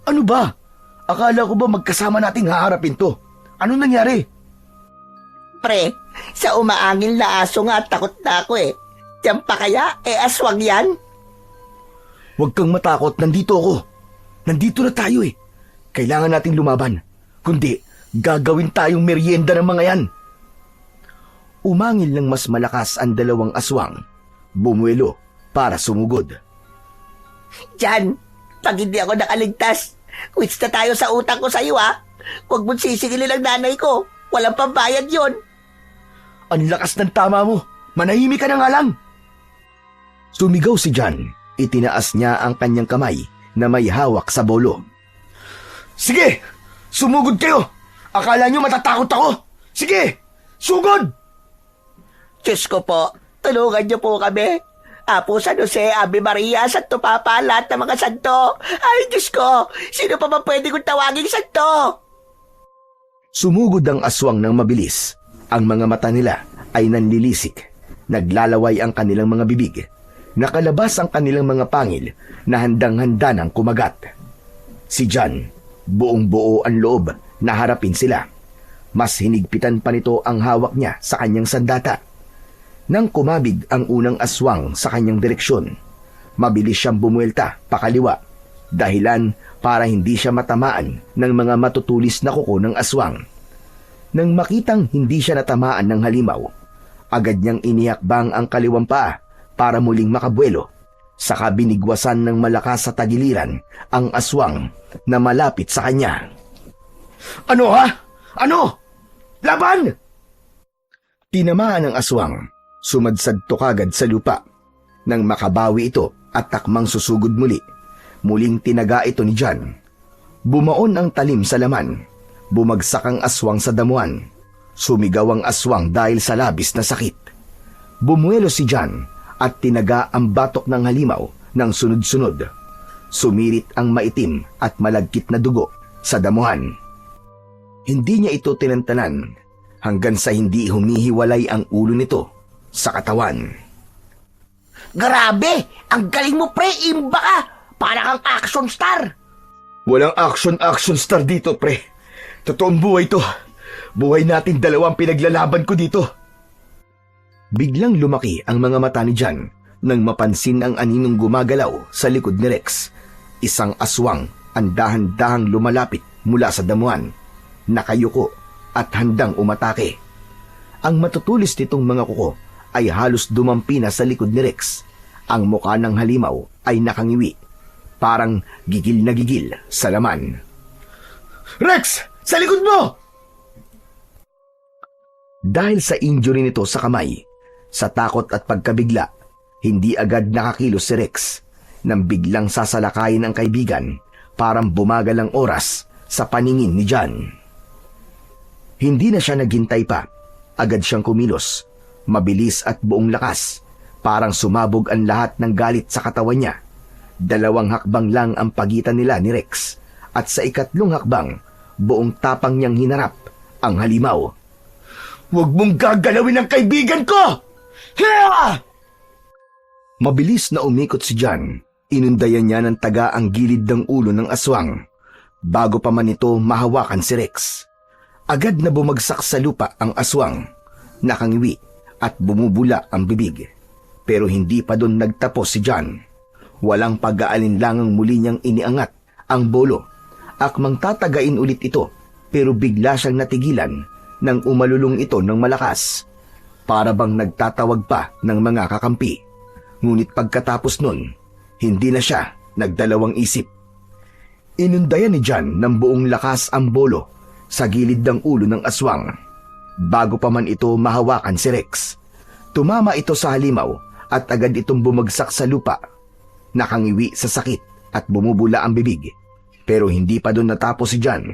Ano ba? Akala ko ba magkasama nating haharapin to? Ano nangyari? Pre, sa umaangil na aso nga takot na ako eh. Diyan pa kaya? Aswang yan? Huwag kang matakot, nandito ako. Nandito na tayo eh. Kailangan nating lumaban. Kundi, gagawin tayong merienda ng mga yan. Umangil ng mas malakas ang 2 aswang. Bumuelo para sumugod. Jan, pag hindi ako nakaligtas, quits na tayo sa utang ko sa iyo ha. Huwag mong sisingilin ang nanay ko. Walang pambayad yon. Ang lakas ng tama mo. Manahimik ka na nga lang. Sumigaw si Jan. Itinaas niya ang kanyang kamay na may hawak sa bolo. Sige! Sumugod kayo! Akala niyo matatakot ako? Sige! Sugod! Diyos ko po, tulungan niyo po kami. Apo San Jose, Ave Maria, Santo Papa, lahat ng mga santo. Ay, Diyos ko, sino pa ba pwede kong tawaging santo? Sumugod ang aswang ng mabilis. Ang mga mata nila ay nanlilisik. Naglalaway ang kanilang mga bibig. Nakalabas ang kanilang mga pangil na handang-handa ng kumagat. Si Jan, buong-buo ang loob na harapin sila. Mas hinigpitan pa nito ang hawak niya sa kanyang sandata. Nang kumabig ang unang aswang sa kanyang direksyon, mabilis siyang bumuelta pakaliwa, dahilan para hindi siya matamaan ng mga matutulis na kuko ng aswang. Nang makitang hindi siya natamaan ng halimaw, agad niyang inihakbang ang kaliwang paa para muling makabuelo. Saka binigwasan ng malakas sa tagiliran ang aswang na malapit sa kanya. Ano ha? Ano? Laban! Tinamaan ng aswang. Sumadsad to kagad sa lupa. Nang makabawi ito at takmang susugod muli, muling tinaga ito ni Jan. Bumaon ang talim sa laman. Bumagsak ang aswang sa damuhan. Sumigaw ang aswang dahil sa labis na sakit. Bumuelo si Jan at tinaga ang batok ng halimaw ng sunod-sunod. Sumirit ang maitim at malagkit na dugo sa damuhan. Hindi niya ito tinantanan hanggang sa hindi humihiwalay ang ulo nito sa katawan. Grabe! Ang galing mo, pre! Imba ka! Para kang action star! Walang action star dito, pre. Totoong buhay to. Buhay natin 2 pinaglalaban ko dito. Biglang lumaki ang mga mata ni Jan nang mapansin ang aninong gumagalaw sa likod ni Rex. Isang aswang ang dahan-dahang lumalapit mula sa damuhan, nakayuko at handang umatake. Ang matutulis nitong mga kuko ay halos dumampi na sa likod ni Rex. Ang mukha ng halimaw ay nakangiwi, parang gigil na gigil sa laman. Rex! Sa likod mo! Dahil sa injury nito sa kamay, sa takot at pagkabigla, hindi agad nakakilos si Rex. Nang biglang sasalakayin ang kaibigan, parang bumagal ang oras sa paningin ni Jan. Hindi na siya naghintay pa. Agad siyang kumilos, mabilis at buong lakas. Parang sumabog ang lahat ng galit sa katawan niya. 2 hakbang lang ang pagitan nila ni Rex. At sa ikatlong hakbang, buong tapang niyang hinarap ang halimaw. Huwag mong gagalawin ang kaibigan ko! Hiya! Mabilis na umikot si Jan. Inundayan niya ng taga ang gilid ng ulo ng aswang. Bago pa man ito mahawakan si Rex, agad na bumagsak sa lupa ang aswang. Nakangiwi at bumubula ang bibig. Pero hindi pa doon nagtapos si Jan. Walang pag-aalinlangang muli niyang iniangat ang bolo. Akmang tatagain ulit ito, pero bigla siyang natigilan nang umalulong ito ng malakas. Para bang nagtatawag pa ng mga kakampi. Ngunit pagkatapos nun, hindi na siya nagdalawang isip. Inundayan ni Jan ng buong lakas ang bolo sa gilid ng ulo ng aswang. Bago pa man ito mahawakan si Rex, tumama ito sa halimaw at agad itong bumagsak sa lupa. Nakangiwi sa sakit at bumubula ang bibig. Pero hindi pa doon natapos si John.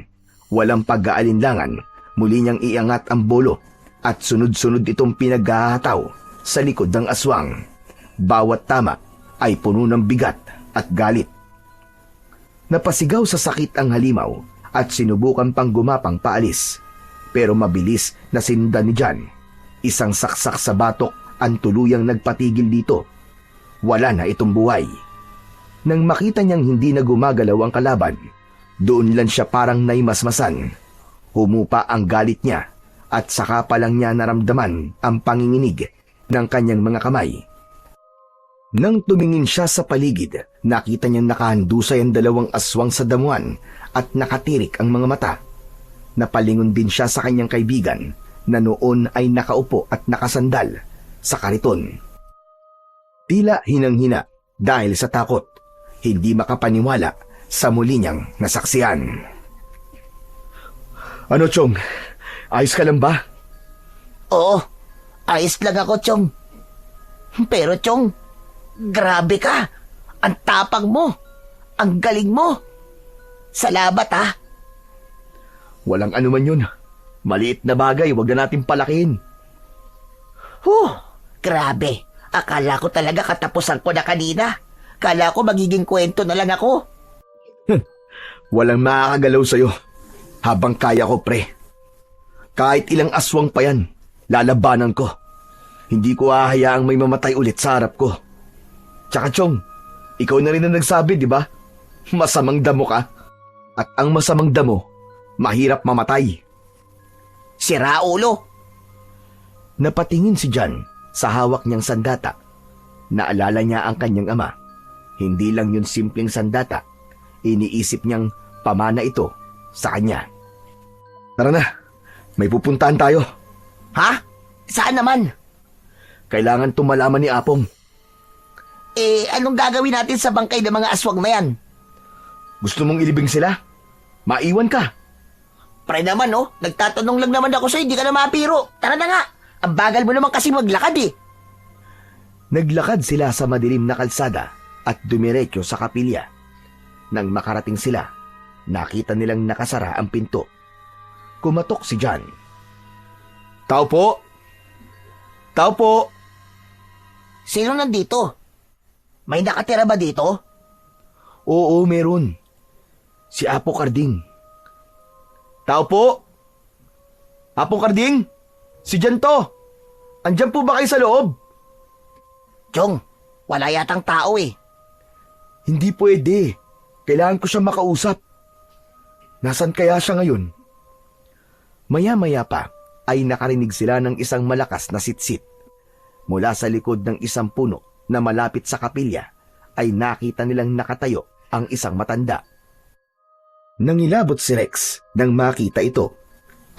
Walang pag-aalinlangan, muli niyang iangat ang bolo at sunod-sunod itong pinaghahataw sa likod ng aswang. Bawat tama ay puno ng bigat at galit. Napasigaw sa sakit ang halimaw at sinubukan pang gumapang paalis. Pero mabilis na sinundan ni John. Isang saksak sa batok ang tuluyang nagpatigil dito. Wala na itong buhay. Nang makita niyang hindi na gumagalaw ang kalaban, doon lang siya parang naimasmasan. Humupa ang galit niya at saka pa lang niya naramdaman ang panginginig ng kanyang mga kamay. Nang tumingin siya sa paligid, nakita niyang nakahandusay ang dalawang aswang sa damuhan at nakatirik ang mga mata. Napalingon din siya sa kanyang kaibigan na noon ay nakaupo at nakasandal sa kariton. Tila hinang-hina dahil sa takot, hindi makapaniwala sa muli niyang nasaksihan. Ano, Chong? Ayos ka lang ba? Oo, ayos lang ako, Chong. Pero, Chong, grabe ka. Ang tapang mo. Ang galing mo. Salamat, ha? Walang anuman yun. Maliit na bagay, wag na natin palakihin. Grabe. Akala ko talaga katapusan ko na kanina. Akala ko magiging kwento na lang ako. Walang makakagalaw sa'yo. Habang kaya ko, pre. Kahit ilang aswang pa yan, lalabanan ko. Hindi ko hahayaang may mamatay ulit sa harap ko. Tsaka, Chong, ikaw na rin ang nagsabi, di ba? Masamang damo ka. At ang masamang damo, mahirap mamatay. Sira ulo. Napatingin si John sa hawak niyang sandata. Naalala niya ang kanyang ama. Hindi lang yun simpleng sandata. Iniisip niyang pamana ito sa kanya. Tara na, may pupuntahan tayo. Ha? Saan naman? Kailangan tumalaman ni Apong. Anong gagawin natin sa bangkay ng mga aswang na yan? Gusto mong ilibing sila? Maiwan ka. Pre naman, oh. Nagtatanong lang naman ako sa'yo, hindi ka na mapiro. Tara na nga. Ang bagal mo naman kasi maglakad, eh. Naglakad sila sa madilim na kalsada at dumiretso sa kapilya. Nang makarating sila, nakita nilang nakasara ang pinto. Kumatok si John. Tao po! Tao po! Sino nandito? May nakatira ba dito? Oo, meron. Si Apo Karding. Tao po! Apo Karding! Si John to! Andyan po ba kayo sa loob? Chong, wala yatang tao eh. Hindi pwede. Kailangan ko siya makausap. Nasaan kaya siya ngayon? Maya-maya pa ay nakarinig sila ng isang malakas na sitsit. Mula sa likod ng isang puno na malapit sa kapilya ay nakita nilang nakatayo ang isang matanda. Nangilabot si Rex nang makita ito.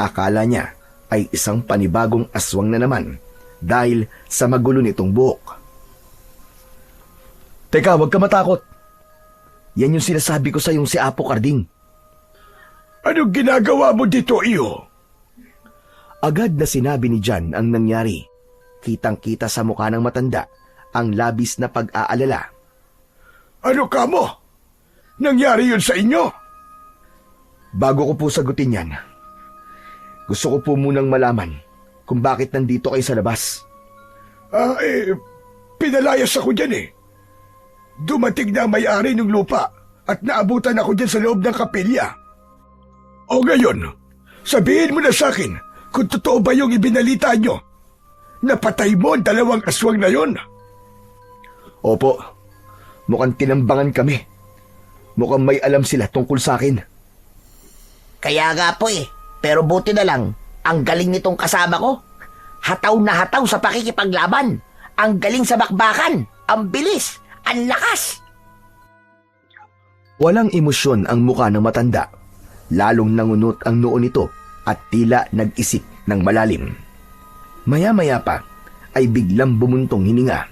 Akala niya ay isang panibagong aswang na naman dahil sa magulo nitong buhok. Teka, huwag ka matakot. Yan yung sinasabi ko sa yung si Apo Karding. Anong ginagawa mo dito, iyo? Agad na sinabi ni John ang nangyari. Kitang-kita sa mukha ng matanda ang labis na pag-aalala. Ano ka mo? Nangyari yun sa inyo? Bago ko po sagutin yan, gusto ko po munang malaman kung bakit nandito kayo sa labas. Pinalayas ako dyan eh. Dumating na ang may-ari ng lupa at naabutan ako dyan sa loob ng kapilya. O ngayon, sabihin mo na sa akin kung totoo ba yung ibinalita nyo. Napatay mo ang dalawang aswang na yon. Opo, mukhang tinambangan kami. Mukhang may alam sila tungkol sa akin. Kaya nga po eh. Pero buti na lang, ang galing nitong kasama ko. Hataw na hataw sa pakikipaglaban. Ang galing sa bakbakan. Ang bilis. Ang lakas. Walang emosyon ang mukha ng matanda. Lalong nangunot ang noo nito at tila nag-isip ng malalim. Maya-maya pa ay biglang bumuntong hininga.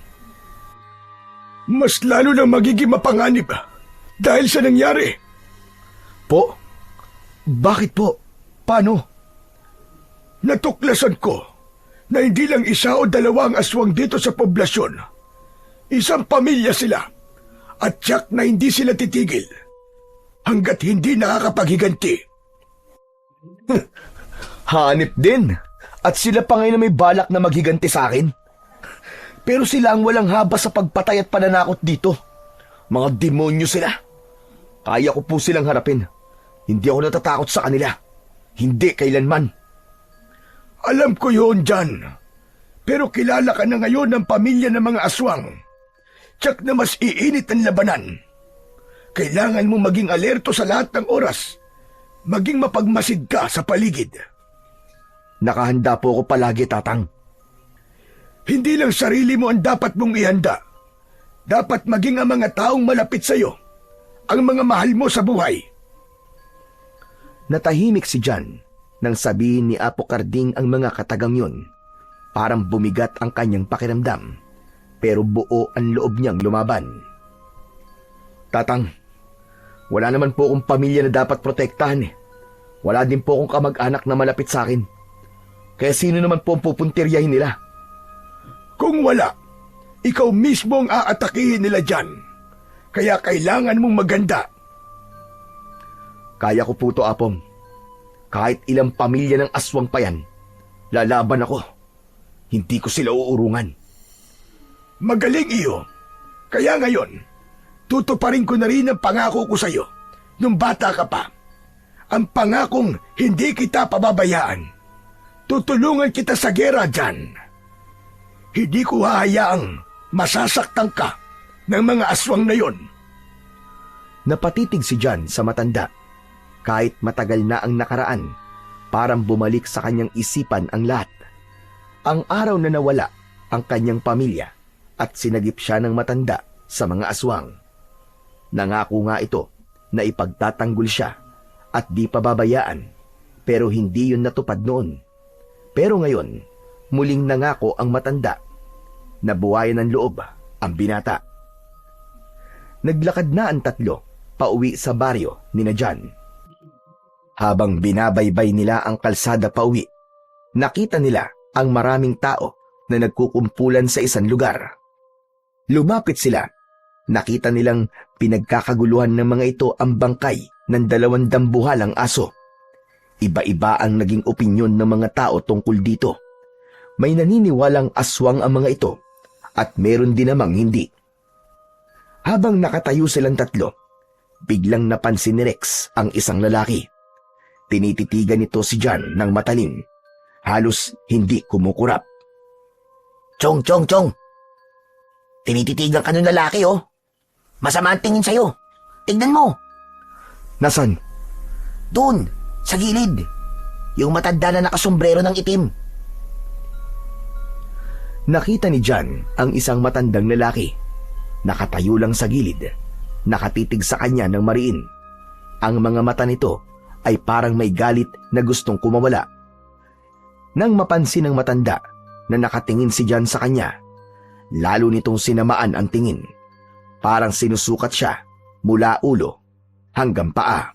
Mas lalo na magiging mapanganib dahil sa nangyari. Po? Bakit po? Paano? Natuklasan ko na hindi lang isa o dalawa ang aswang dito sa poblasyon. Isang pamilya sila at tiyak na hindi sila titigil. hanggat hindi nakakapaghiganti. Hanip din. At sila pa ngayon na may balak na maghiganti sa akin. Pero sila ang walang habas sa pagpatay at pananakot dito. Mga demonyo sila. Kaya ko po silang harapin. Hindi ako natatakot sa kanila. Hindi kailanman. Alam ko yun, Jan. Pero kilala ka na ngayon ng pamilya ng mga aswang. Tiyak na mas iinit ang labanan. Kailangan mo maging alerto sa lahat ng oras. Maging mapagmasid ka sa paligid. Nakahanda po ako palagi, Tatang. Hindi lang sarili mo ang dapat mong ihanda. Dapat maging ang mga taong malapit sa iyo, ang mga mahal mo sa buhay. Natahimik si Jan nang sabihin ni Apo Karding ang mga katagang yun. Parang bumigat ang kanyang pakiramdam, pero buo ang loob niyang lumaban. Tatang, wala naman po akong pamilya na dapat protektahan eh. Wala din po akong kamag-anak na malapit sa akin. Kaya sino naman po ang pupuntiryahin nila? Kung wala, ikaw mismo ang aatakihin nila dyan. Kaya kailangan mong maganda. Kaya ko po to, Apong. Kahit ilang pamilya ng aswang pa yan, lalaban ako. Hindi ko sila uurungan. Magaling iyo. Kaya ngayon, tutuparin ko na rin ang pangako ko sa iyo nung bata ka pa. Ang pangakong hindi kita pababayaan. Tutulungan kita sa gera dyan. Hindi ko hahayaang masasaktan ka ng mga aswang na yon. Napatitig si Jan sa matanda. Kahit matagal na ang nakaraan, parang bumalik sa kanyang isipan ang lahat. Ang araw na nawala ang kanyang pamilya at sinagip siya ng matanda sa mga aswang. Nangako nga ito na ipagtatanggol siya at di pababayaan, pero hindi yun natupad noon. Pero ngayon, muling nangako ang matanda. Nabuhayan ng loob ang binata. Naglakad na ang tatlo pauwi sa baryo ni na Jan. Habang binabaybay nila ang kalsada pauwi, nakita nila ang maraming tao na nagkukumpulan sa isang lugar. Lumapit sila. Nakita nilang pinagkakaguluhan ng mga ito ang bangkay ng 2 dambuhalang aso. Iba-iba ang naging opinyon ng mga tao tungkol dito. May naniniwalang aswang ang mga ito at meron din namang hindi. Habang nakatayo silang tatlo, biglang napansin ni Rex ang isang lalaki. Tinititigan nito si Jan ng matalim. Halos hindi kumukurap. Chong! Tinititigan ka ng lalaki, oh. Masama ang tingin sa'yo. Tignan mo. Nasaan? Doon, sa gilid. Yung matanda na nakasombrero ng itim. Nakita ni Jan ang isang matandang lalaki. Nakatayo lang sa gilid. Nakatitig sa kanya ng mariin. Ang mga mata nito ay parang may galit na gustong kumawala. Nang mapansin ng matanda na nakatingin si Jan sa kanya, lalo nitong sinamaan ang tingin. Parang sinusukat siya mula ulo hanggang paa.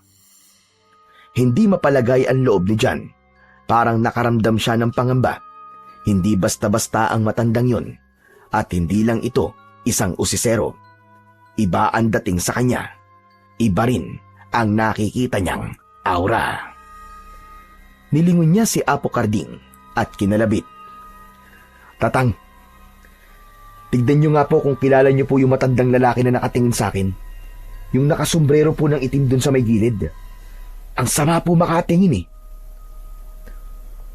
Hindi mapalagay ang loob ni Jan. Parang nakaramdam siya ng pangamba. Hindi basta-basta ang matandang yun. At hindi lang ito isang usisero. Iba ang dating sa kanya. Iba rin ang nakikita niyang aura. Nilingon niya si Apo Karding at kinalabit. Tatang, tignan niyo nga po kung kilala niyo po yung matandang lalaki na nakatingin sa akin. Yung nakasombrero po ng itim dun sa may gilid. Ang sama po makatingin eh.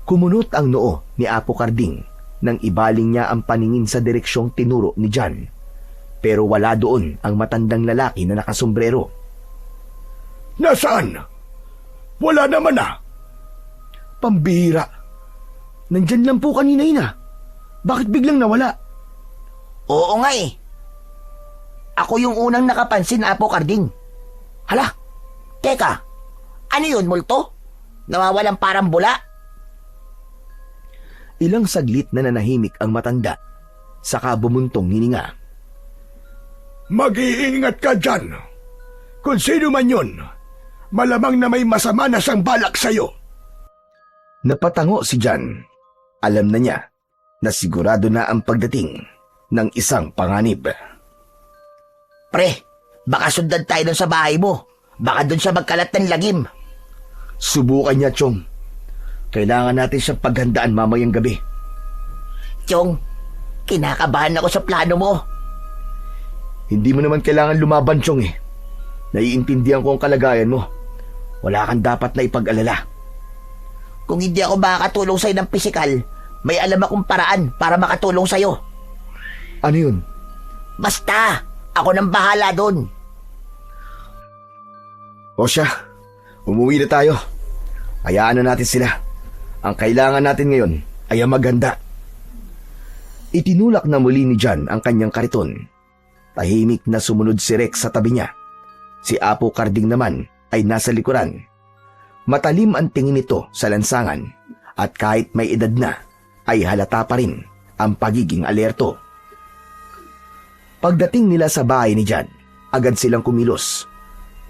Kumunot ang noo ni Apo Karding nang ibaling niya ang paningin sa direksyong tinuro ni Jan. Pero wala doon ang matandang lalaki na nakasombrero. Nasaan? Wala naman na. Pambihira. Nandyan lang po kanina yun ah. Bakit biglang nawala? Oo nga eh. Ako yung unang nakapansin, Apo Karding. Hala, teka. Ano yun, multo? Nawawalang parang bula? Ilang saglit na nanahimik ang matanda. Saka bumuntong hininga. Mag-iingat ka dyan. Kung sino man yun, malamang na may masama na siyang balak sa'yo. Napatango si Jan. Alam na niya na sigurado na ang pagdating ng isang panganib. Pre, baka sundan tayo dun sa bahay mo. Baka doon siya magkalat ng lagim. Subukan niya, Chong. Kailangan natin siyang paghandaan mamayang gabi. Chong, kinakabahan ako sa plano mo. Hindi mo naman kailangan lumaban, Chong eh. Naiintindihan ko ang kalagayan mo. Wala kang dapat na ipag-alala. Kung hindi ako makakatulong sa'yo ng pisikal, may alam akong paraan para makatulong sa'yo. Ano yun? Basta, ako nang bahala doon. O siya, umuwi na tayo. Hayaan na natin sila. Ang kailangan natin ngayon ay ang maghanda. Itinulak na muli ni John ang kanyang kariton. Tahimik na sumunod si Rex sa tabi niya. Si Apo Carding naman ay nasa likuran. Matalim ang tingin nito sa lansangan at kahit may edad na, ay halata pa rin ang pagiging alerto. Pagdating nila sa bahay ni John, agad silang kumilos.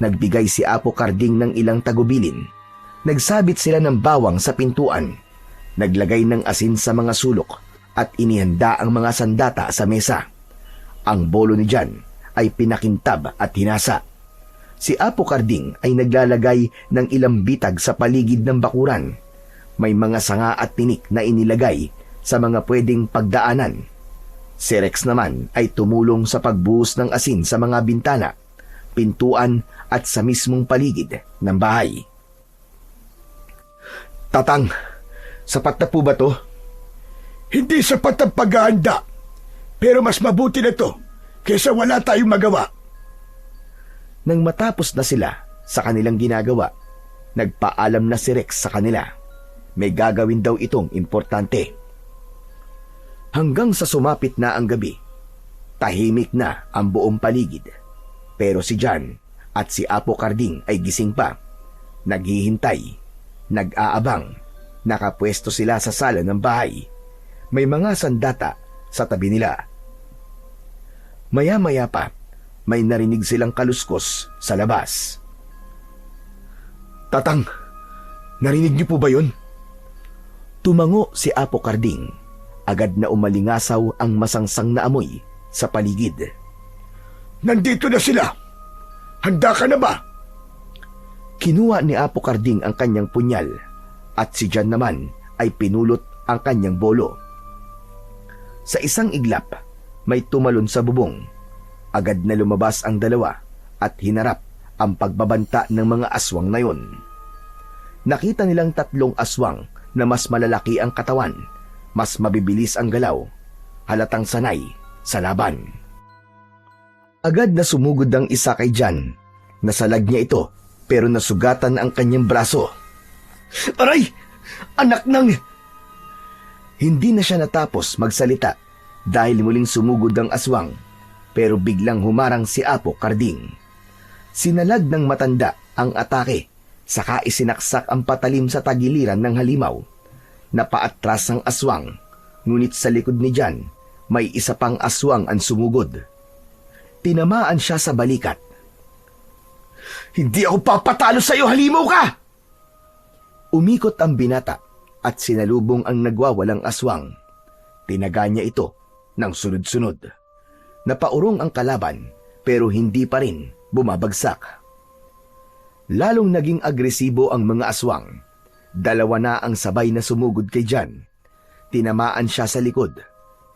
Nagbigay si Apo Carding ng ilang tagubilin. Nagsabit sila ng bawang sa pintuan. Naglagay ng asin sa mga sulok at inihanda ang mga sandata sa mesa. Ang bolo ni John ay pinakintab at hinasa. Si Apo Carding ay naglalagay ng ilang bitag sa paligid ng bakuran. May mga sanga at tinik na inilagay sa mga pwedeng pagdaanan. Si Rex naman ay tumulong sa pagbuhos ng asin sa mga bintana, pintuan at sa mismong paligid ng bahay. Tatang, sapat na po ba to? Hindi sapat ang paghahanda. Pero mas mabuti na to kaysa wala tayong magawa. Nang matapos na sila sa kanilang ginagawa, nagpaalam na si Rex sa kanila. May gagawin daw itong importante. Hanggang sa sumapit na ang gabi, tahimik na ang buong paligid. Pero si John at si Apo Carding ay gising pa. Naghihintay, nag-aabang, nakapwesto sila sa sala ng bahay. May mga sandata sa tabi nila. Maya-maya pa, may narinig silang kaluskos sa labas. Tatang, narinig niyo po ba yun? Tumango si Apo Carding. Agad na umalingasaw ang masangsang na amoy sa paligid. Nandito na sila. Handa ka na ba? Kinuha ni Apo Carding ang kanyang punyal at si John naman ay pinulot ang kanyang bolo. Sa isang iglap, may tumalon sa bubong. Agad na lumabas ang dalawa at hinarap ang pagbabanta ng mga aswang na yon. Nakita nilang 3 aswang na mas malalaki ang katawan, mas mabibilis ang galaw, halatang sanay sa laban. Agad na sumugod ang isa kay John. Nasalag niya ito pero nasugatan ang kanyang braso. Aray! Anak ng... Hindi na siya natapos magsalita dahil muling sumugod ang aswang pero biglang humarang si Apo Carding. Sinalag ng matanda ang atake, saka isinaksak ang patalim sa tagiliran ng halimaw. Napaatras ang aswang, ngunit sa likod ni John, may isa pang aswang ang sumugod. Tinamaan siya sa balikat. Hindi ako papatalo sa iyo, halimaw ka! Umikot ang binata at sinalubong ang nagwawalang aswang. Tinaga niya ito ng sunod-sunod. Napaurong ang kalaban pero hindi pa rin bumabagsak. Lalong naging agresibo ang mga aswang. 2 na ang sabay na sumugod kay John. Tinamaan siya sa likod.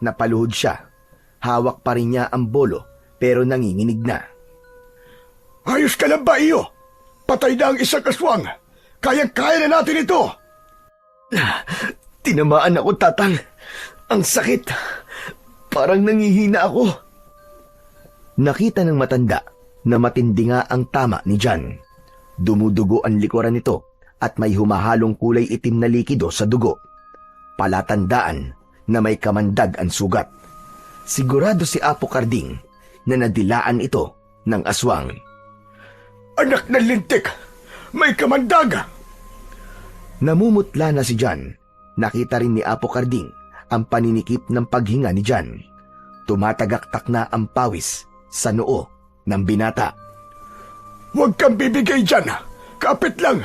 Napaluhod siya. Hawak pa rin niya ang bolo pero nanginginig na. Ayos ka lang ba iyo? Patay na ang isang aswang. Kayang-kaya na natin ito. Tinamaan ako, tatang. Ang sakit. Parang nangihina ako. Nakita ng matanda na matindi nga ang tama ni John. Dumudugo ang likuran nito at may humahalong kulay itim na likido sa dugo. Palatandaan na may kamandag ang sugat. Sigurado si Apo Carding na nadilaan ito ng aswang. Anak ng lintik! May kamandag! Namumutla na si John. Nakita rin ni Apo Carding ang paninikip ng paghinga ni John. Tumatagaktak na ang pawis sa noo ng binata. Huwag kang bibigay dyan! Kapit lang!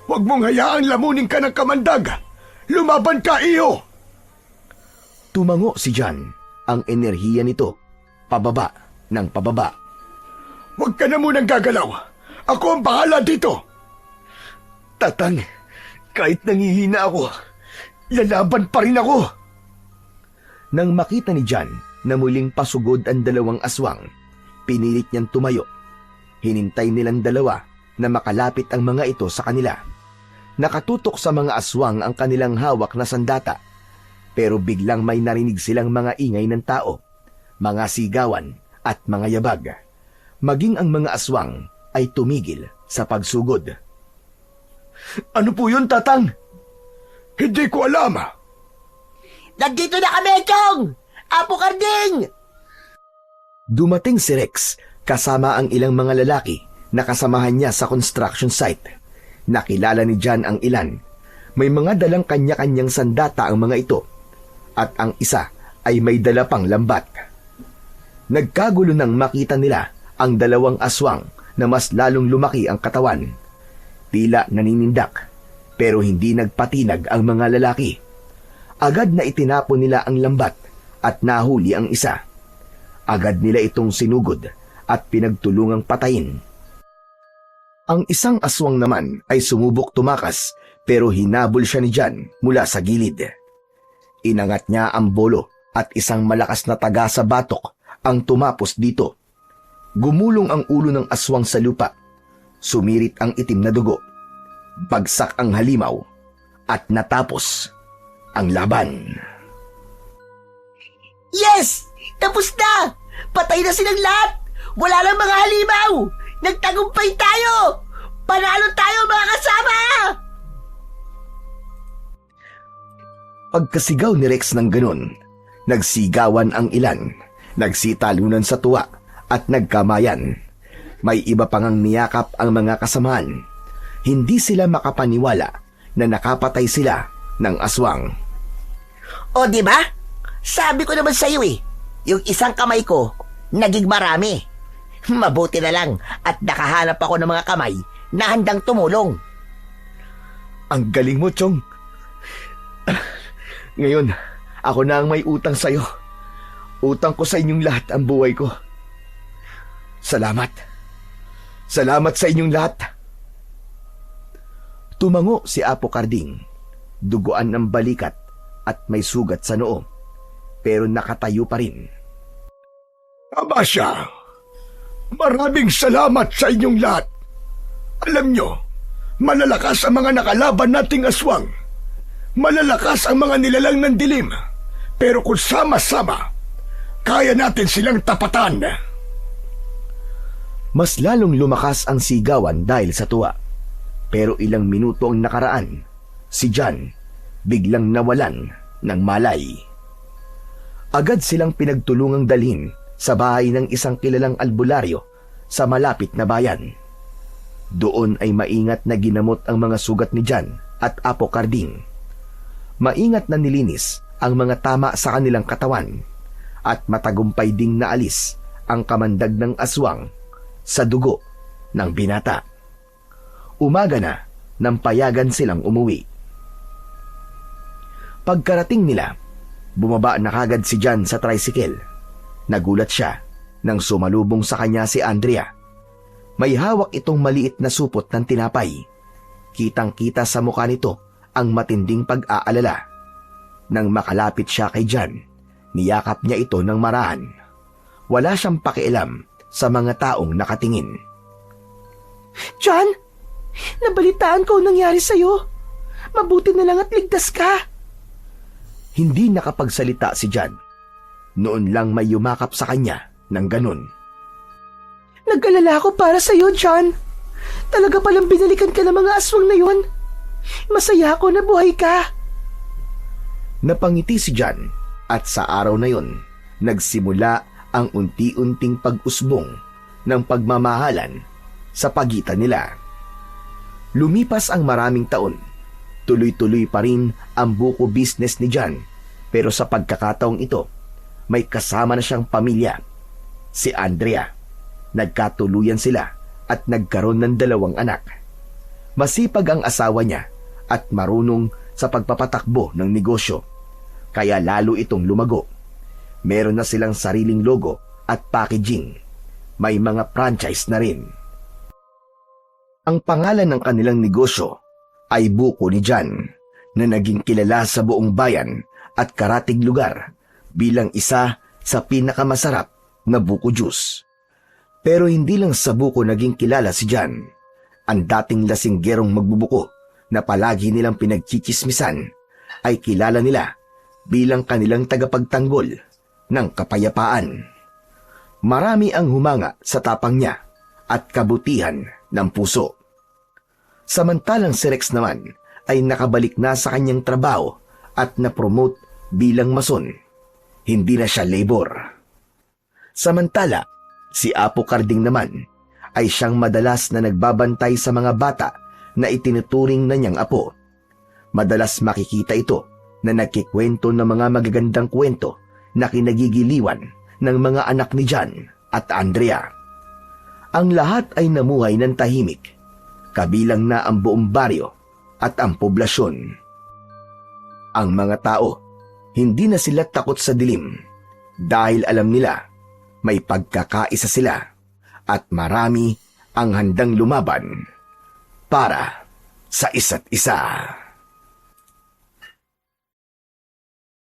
Huwag mong hayaang lamunin ka ng kamandag! Lumaban ka, iyo! Tumango si John. Ang enerhiya nito, pababa ng pababa. Huwag ka na munang gagalaw! Ako ang bahala dito. Tatang, kahit nangihina ako, lalaban pa rin ako. Nang makita ni John na muling pasugod ang dalawang aswang, pinilit niyang tumayo. Hinintay nilang dalawa na makalapit ang mga ito sa kanila. Nakatutok sa mga aswang ang kanilang hawak na sandata, pero biglang may narinig silang mga ingay ng tao, mga sigawan at mga yabag. Maging ang mga aswang ay tumigil sa pagsugod. Ano po yun, Tatang? Hindi ko alam. Nandito na kami, Chong! Apo Karding! Dumating si Rex kasama ang ilang mga lalaki na kasamahan niya sa construction site. Nakilala ni John ang ilan. May mga dalang kanya-kanyang sandata ang mga ito, at ang isa ay may dala pang lambat. Nagkagulo nang makita nila ang dalawang aswang na mas lalong lumaki ang katawan. Tila naninindak, pero hindi nagpatinag ang mga lalaki. Agad na itinapon nila ang lambat at nahuli ang isa. Agad nila itong sinugod at pinagtulungang patayin. Ang isang aswang naman ay sumubok tumakas, pero hinabol siya ni John mula sa gilid. Inangat niya ang bolo at isang malakas na taga sa batok ang tumapos dito. Gumulong ang ulo ng aswang sa lupa. Sumirit ang itim na dugo. Bagsak ang halimaw at natapos ang laban. Yes! Tapos na! Patay na silang lahat! Wala lang mga halimaw! Nagtagumpay tayo! Panalo tayo, mga kasama! Pagkasigaw ni Rex ng ganun, nagsigawan ang ilan, nagsitalunan sa tuwa at nagkamayan. May iba pang ang niyakap ang mga kasamahan. Hindi sila makapaniwala na nakapatay sila ng aswang. O, di ba? Sabi ko naman sa'yo yung isang kamay ko, naging marami. Mabuti na lang at nakahanap ako ng mga kamay na handang tumulong. Ang galing mo, Chong. Ngayon, ako na ang may utang sa'yo. Utang ko sa inyong lahat ang buhay ko. Salamat. Salamat sa inyong lahat. Tumango si Apo Karding. Duguan ng balikat at may sugat sa noo, pero nakatayo pa rin. Abasya, maraming salamat sa inyong lahat. Alam nyo, malalakas ang mga nakalaban nating aswang. Malalakas ang mga nilalang ng dilim. Pero kung sama-sama, kaya natin silang tapatan. Mas lalong lumakas ang sigawan dahil sa tuwa. Pero ilang minuto ang nakaraan, si John biglang nawalan ng malay. Agad silang pinagtulungang dalhin sa bahay ng isang kilalang albularyo sa malapit na bayan. Doon ay maingat na ginamot ang mga sugat ni John at Apo Karding. Maingat na nilinis ang mga tama sa kanilang katawan at matagumpay ding naalis ang kamandag ng aswang sa dugo ng binata. Umaga na nang payagan silang umuwi. Pagkarating nila, bumaba na kagad si John sa tricycle. Nagulat siya nang sumalubong sa kanya si Andrea. May hawak itong maliit na supot ng tinapay. Kitang-kita sa mukha nito ang matinding pag-aalala. Nang makalapit siya kay John, niyakap niya ito ng marahan. Wala siyang pakialam sa mga taong nakatingin. John, nabalitaan ko ang nangyari sa'yo. Mabuti na lang at ligtas ka. Hindi nakapagsalita si John. Noon lang may yumakap sa kanya ng ganun. Nag-alala ako para sa'yo, John. Talaga palang binalikan ka ng mga aswang na yun. Masaya ako na buhay ka. Napangiti si John at sa araw na yon, nagsimula ang unti-unting pag-usbong ng pagmamahalan sa pagitan nila. Lumipas ang maraming taon. Tuloy-tuloy pa rin ang buko business ni John, pero sa pagkakataong ito, may kasama na siyang pamilya, si Andrea. Nagkatuluyan sila at nagkaroon ng 2 anak. Masipag ang asawa niya at marunong sa pagpapatakbo ng negosyo, kaya lalo itong lumago. Meron na silang sariling logo at packaging. May mga franchise na rin. Ang pangalan ng kanilang negosyo ay Buko ni Jan, na naging kilala sa buong bayan at karatig lugar bilang isa sa pinakamasarap na buko juice. Pero hindi lang sa buko naging kilala si Jan. Ang dating lasinggerong magbubuko na palagi nilang pinagchichismisan ay kilala nila bilang kanilang tagapagtanggol ng kapayapaan. Marami ang humanga sa tapang niya at kabutihan ng puso. Samantalang si Rex naman ay nakabalik na sa kanyang trabaho at na-promote bilang mason. Hindi na siya labor. Samantala, si Apo Karding naman ay siyang madalas na nagbabantay sa mga bata na itinuturing na niyang apo. Madalas makikita ito na nagkikwento ng mga magagandang kwento na kinagigiliwan ng mga anak ni Jan at Andrea. Ang lahat ay namuhay ng tahimik, kabilang na ang buong baryo at ang poblasyon. Ang mga tao, hindi na sila takot sa dilim dahil alam nila may pagkakaisa sila at marami ang handang lumaban para sa isa't isa.